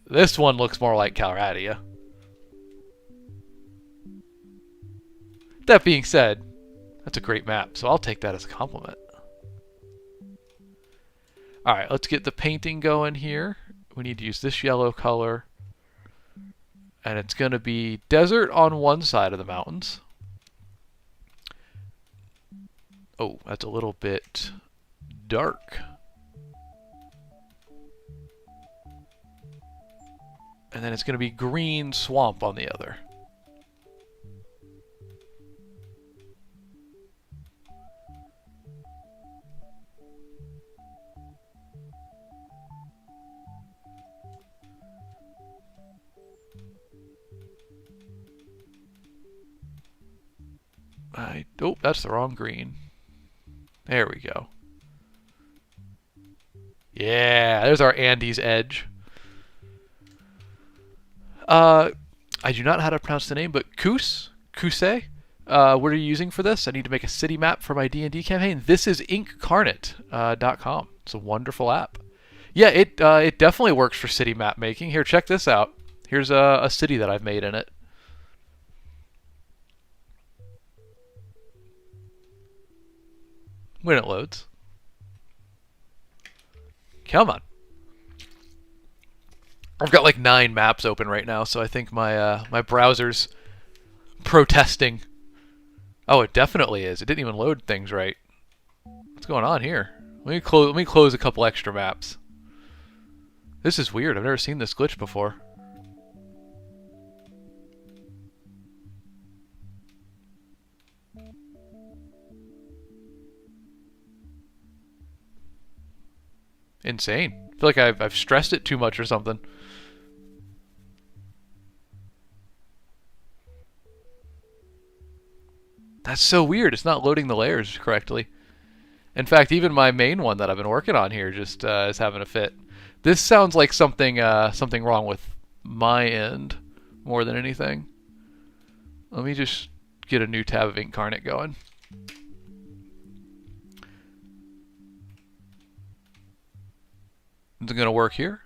this one looks more like Calradia. That being said, that's a great map, so I'll take that as a compliment. Alright, let's get the painting going here. We need to use this yellow color. And it's going to be desert on one side of the mountains. Oh, that's a little bit dark. And then it's going to be green swamp on the other. Oh, that's the wrong green. There we go. Yeah, there's our Andes edge. I do not know how to pronounce the name, but Kuse? What are you using for this? I need to make a city map for my D&D campaign. This is inkcarnate.com. It's a wonderful app. Yeah, it definitely works for city map making. Here, check this out. Here's a city that I've made in it. When it loads. Come on. I've got like 9 maps open right now, so I think my browser's protesting. Oh, it definitely is. It didn't even load things right. What's going on here? Let me close a couple extra maps. This is weird. I've never seen this glitch before. Insane. I feel like I've stressed it too much or something. That's so weird. It's not loading the layers correctly. In fact, even my main one that I've been working on here just is having a fit. This sounds like something wrong with my end more than anything. Let me just get a new tab of Incarnate going. Is it going to work here?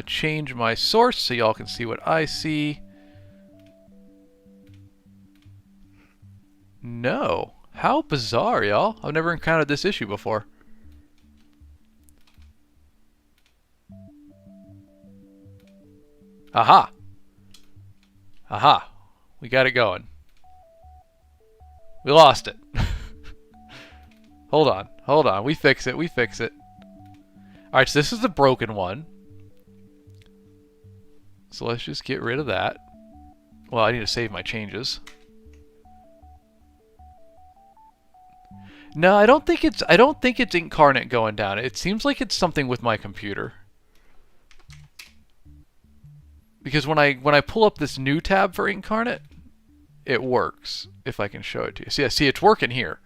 Change my source so y'all can see what I see. No. How bizarre, y'all. I've never encountered this issue before. Aha. Aha. We got it going. We lost it. Hold on. Hold on. We fix it. We fix it. Alright, so this is the broken one. So let's just get rid of that. Well, I need to save my changes. No, I don't think it's Incarnate going down. It seems like it's something with my computer. Because when I pull up this new tab for Incarnate, it works. If I can show it to you. See, it's working here.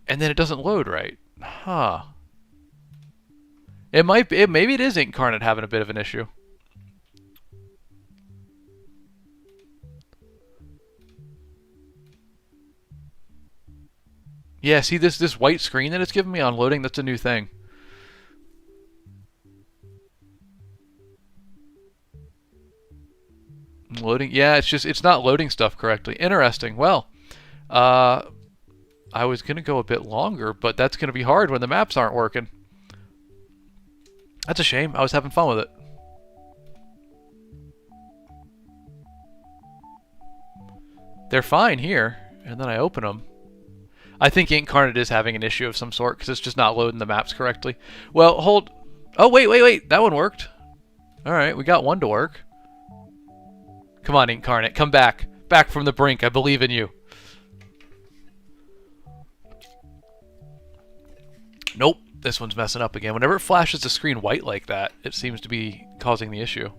And then it doesn't load right. Huh. Maybe it is Incarnate having a bit of an issue. Yeah, see this white screen that it's giving me on loading? That's a new thing. Loading, yeah, it's not loading stuff correctly. Interesting. Well, I was gonna go a bit longer, but that's gonna be hard when the maps aren't working. That's a shame. I was having fun with it. They're fine here, and then I open them. I think Incarnate is having an issue of some sort because it's just not loading the maps correctly. Well, hold. Oh, wait. That one worked. All right, we got one to work. Come on, Incarnate. Come back. Back from the brink. I believe in you. Nope. This one's messing up again. Whenever it flashes the screen white like that, it seems to be causing the issue.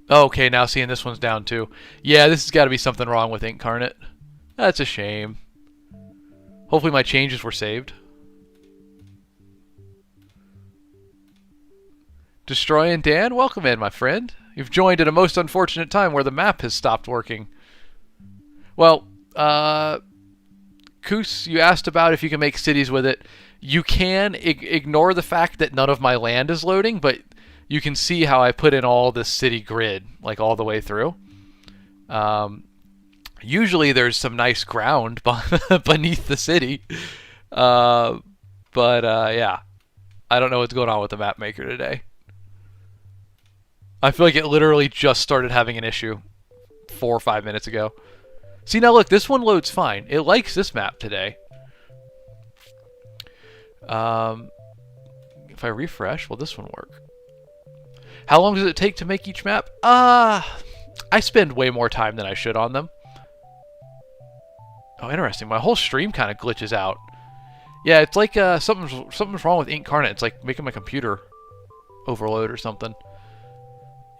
Okay, now seeing this one's down too. Yeah, this has got to be something wrong with Incarnate. That's a shame. Hopefully my changes were saved. Destroying Dan, welcome in, my friend. You've joined at a most unfortunate time where the map has stopped working. Well, Koos, you asked about if you can make cities with it. You can ignore the fact that none of my land is loading, but you can see how I put in all this city grid, like all the way through. Usually there's some nice ground beneath the city. Yeah, I don't know what's going on with the map maker today. I feel like it literally just started having an issue 4 or 5 minutes ago. See, now look, this one loads fine. It likes this map today. If I refresh, will this one work? How long does it take to make each map? I spend way more time than I should on them. Oh, interesting. My whole stream kind of glitches out. Yeah, it's like something's wrong with Incarnate. It's like making my computer overload or something.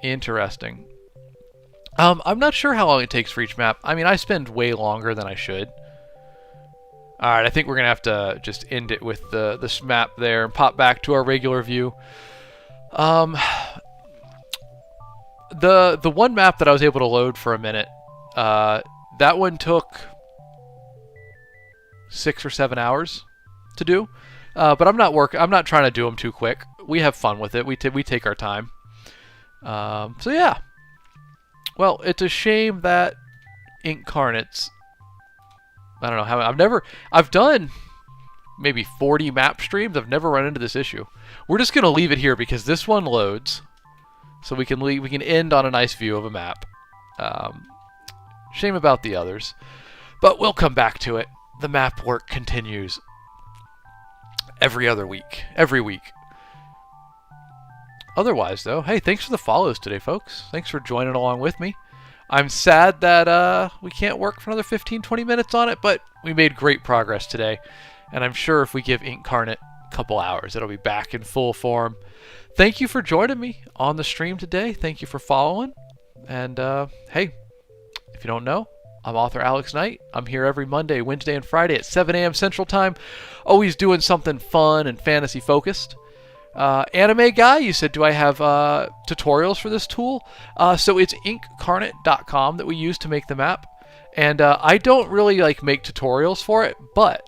Interesting. I'm not sure how long it takes for each map. I mean, I spend way longer than I should. Alright, I think we're going to have to just end it with this map there and pop back to our regular view. The one map that I was able to load for a minute, that one took 6 or 7 hours to do. But I'm not trying to do them too quick. We have fun with it. We take our time. So yeah. Well, it's a shame that Incarnate's... I don't know how... I've done maybe 40 map streams. I've never run into this issue. We're just going to leave it here because this one loads. So we can end on a nice view of a map. Shame about the others. But we'll come back to it. The map work continues. Every week. Otherwise, though, hey, thanks for the follows today, folks. Thanks for joining along with me. I'm sad that we can't work for another 15-20 minutes on it, but we made great progress today. And I'm sure if we give Incarnate a couple hours, it'll be back in full form. Thank you for joining me on the stream today. Thank you for following. And, hey, if you don't know, I'm author Alex Knight. I'm here every Monday, Wednesday, and Friday at 7 a.m. Central Time. Always doing something fun and fantasy-focused. Anime guy, you said, do I have tutorials for this tool? So it's inkcarnate.com that we use to make the map. And I don't really make tutorials for it, but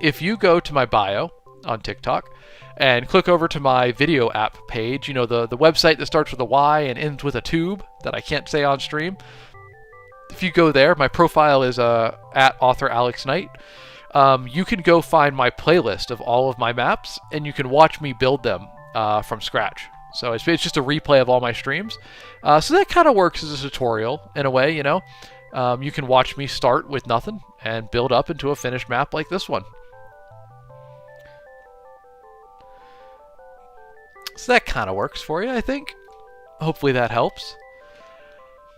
if you go to my bio on TikTok and click over to my video app page, you know, the website that starts with a Y and ends with a tube that I can't say on stream. If you go there, my profile is at author Alex Knight. You can go find my playlist of all of my maps, and you can watch me build them from scratch. So it's just a replay of all my streams. So that kind of works as a tutorial in a way, you know. You can watch me start with nothing and build up into a finished map like this one. So that kind of works for you, I think. Hopefully that helps.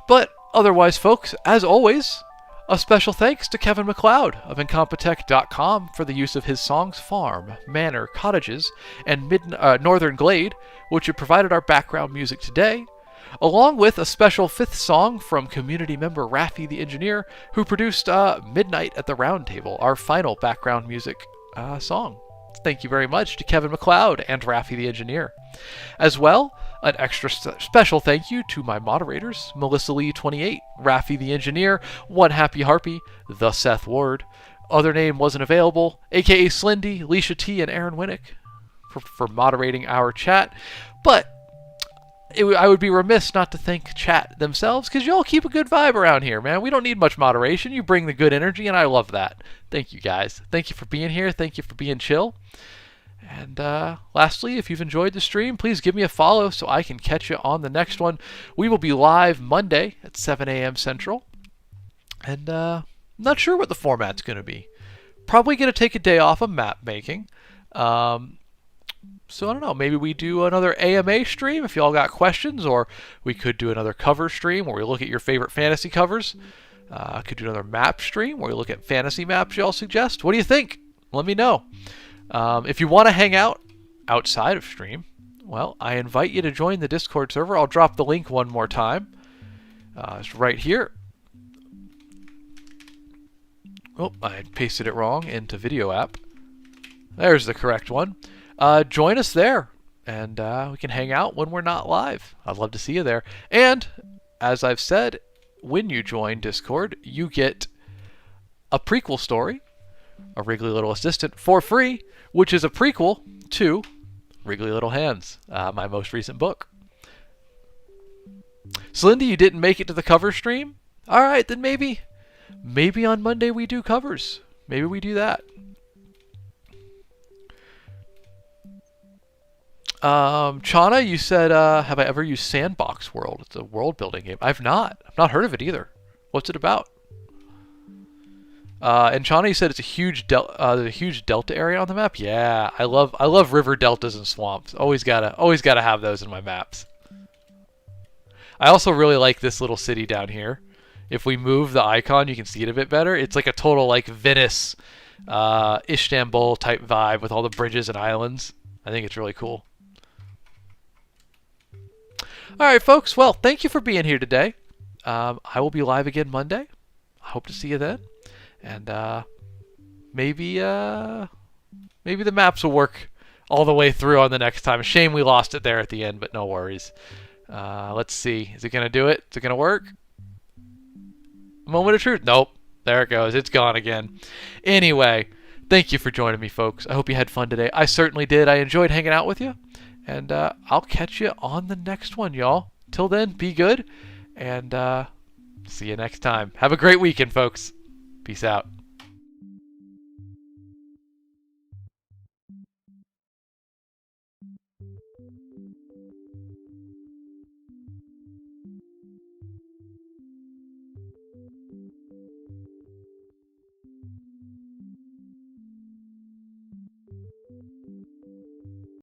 But otherwise, folks, as always, a special thanks to Kevin MacLeod of Incompetech.com for the use of his songs Farm, Manor, Cottages, and Northern Glade, which have provided our background music today, along with a special fifth song from community member Raffi the Engineer, who produced Midnight at the Round Table, our final background music song. Thank you very much to Kevin MacLeod and Raffi the Engineer. As well, an extra special thank you to my moderators, Melissa Lee 28, Raffi the Engineer, One Happy Harpy, The Seth Ward, other name wasn't available, aka Slindy, Leisha T, and Aaron Winnick for moderating our chat. But I would be remiss not to thank chat themselves, because y'all keep a good vibe around here, man. We don't need much moderation. You bring the good energy, and I love that. Thank you, guys. Thank you for being here. Thank you for being chill. And lastly, if you've enjoyed the stream, please give me a follow so I can catch you on the next one. We will be live Monday at 7 a.m. Central. And I'm not sure what the format's going to be. Probably going to take a day off of map making. So I don't know, maybe we do another AMA stream if y'all got questions, or we could do another cover stream where we look at your favorite fantasy covers. Could do another map stream where we look at fantasy maps y'all suggest. What do you think? Let me know. If you want to hang out outside of stream, well, I invite you to join the Discord server. I'll drop the link one more time. It's right here. Oh, I pasted it wrong into video app. There's the correct one. Join us there, and we can hang out when we're not live. I'd love to see you there. And, as I've said, when you join Discord, you get a prequel story, A Wriggly Little Assistant, for free, which is a prequel to Wriggly Little Hands, my most recent book. So, Lindy, you didn't make it to the cover stream? Alright, then maybe on Monday we do covers. Maybe we do that. Chana, you said, have I ever used Sandbox World? It's a world building game. I've not heard of it either. What's it about? And Chana, you said it's a huge delta area on the map. Yeah, I love river deltas and swamps. Always gotta have those in my maps. I also really like this little city down here. If we move the icon, you can see it a bit better. It's like a total like Venice, Istanbul type vibe with all the bridges and islands. I think it's really cool. Alright, folks. Well, thank you for being here today. I will be live again Monday. I hope to see you then. And maybe the maps will work all the way through on the next time. Shame we lost it there at the end, but no worries. Let's see. Is it going to do it? Is it going to work? Moment of truth. Nope. There it goes. It's gone again. Anyway, thank you for joining me, folks. I hope you had fun today. I certainly did. I enjoyed hanging out with you. And I'll catch you on the next one, y'all. Till then, be good. And see you next time. Have a great weekend, folks. Peace out.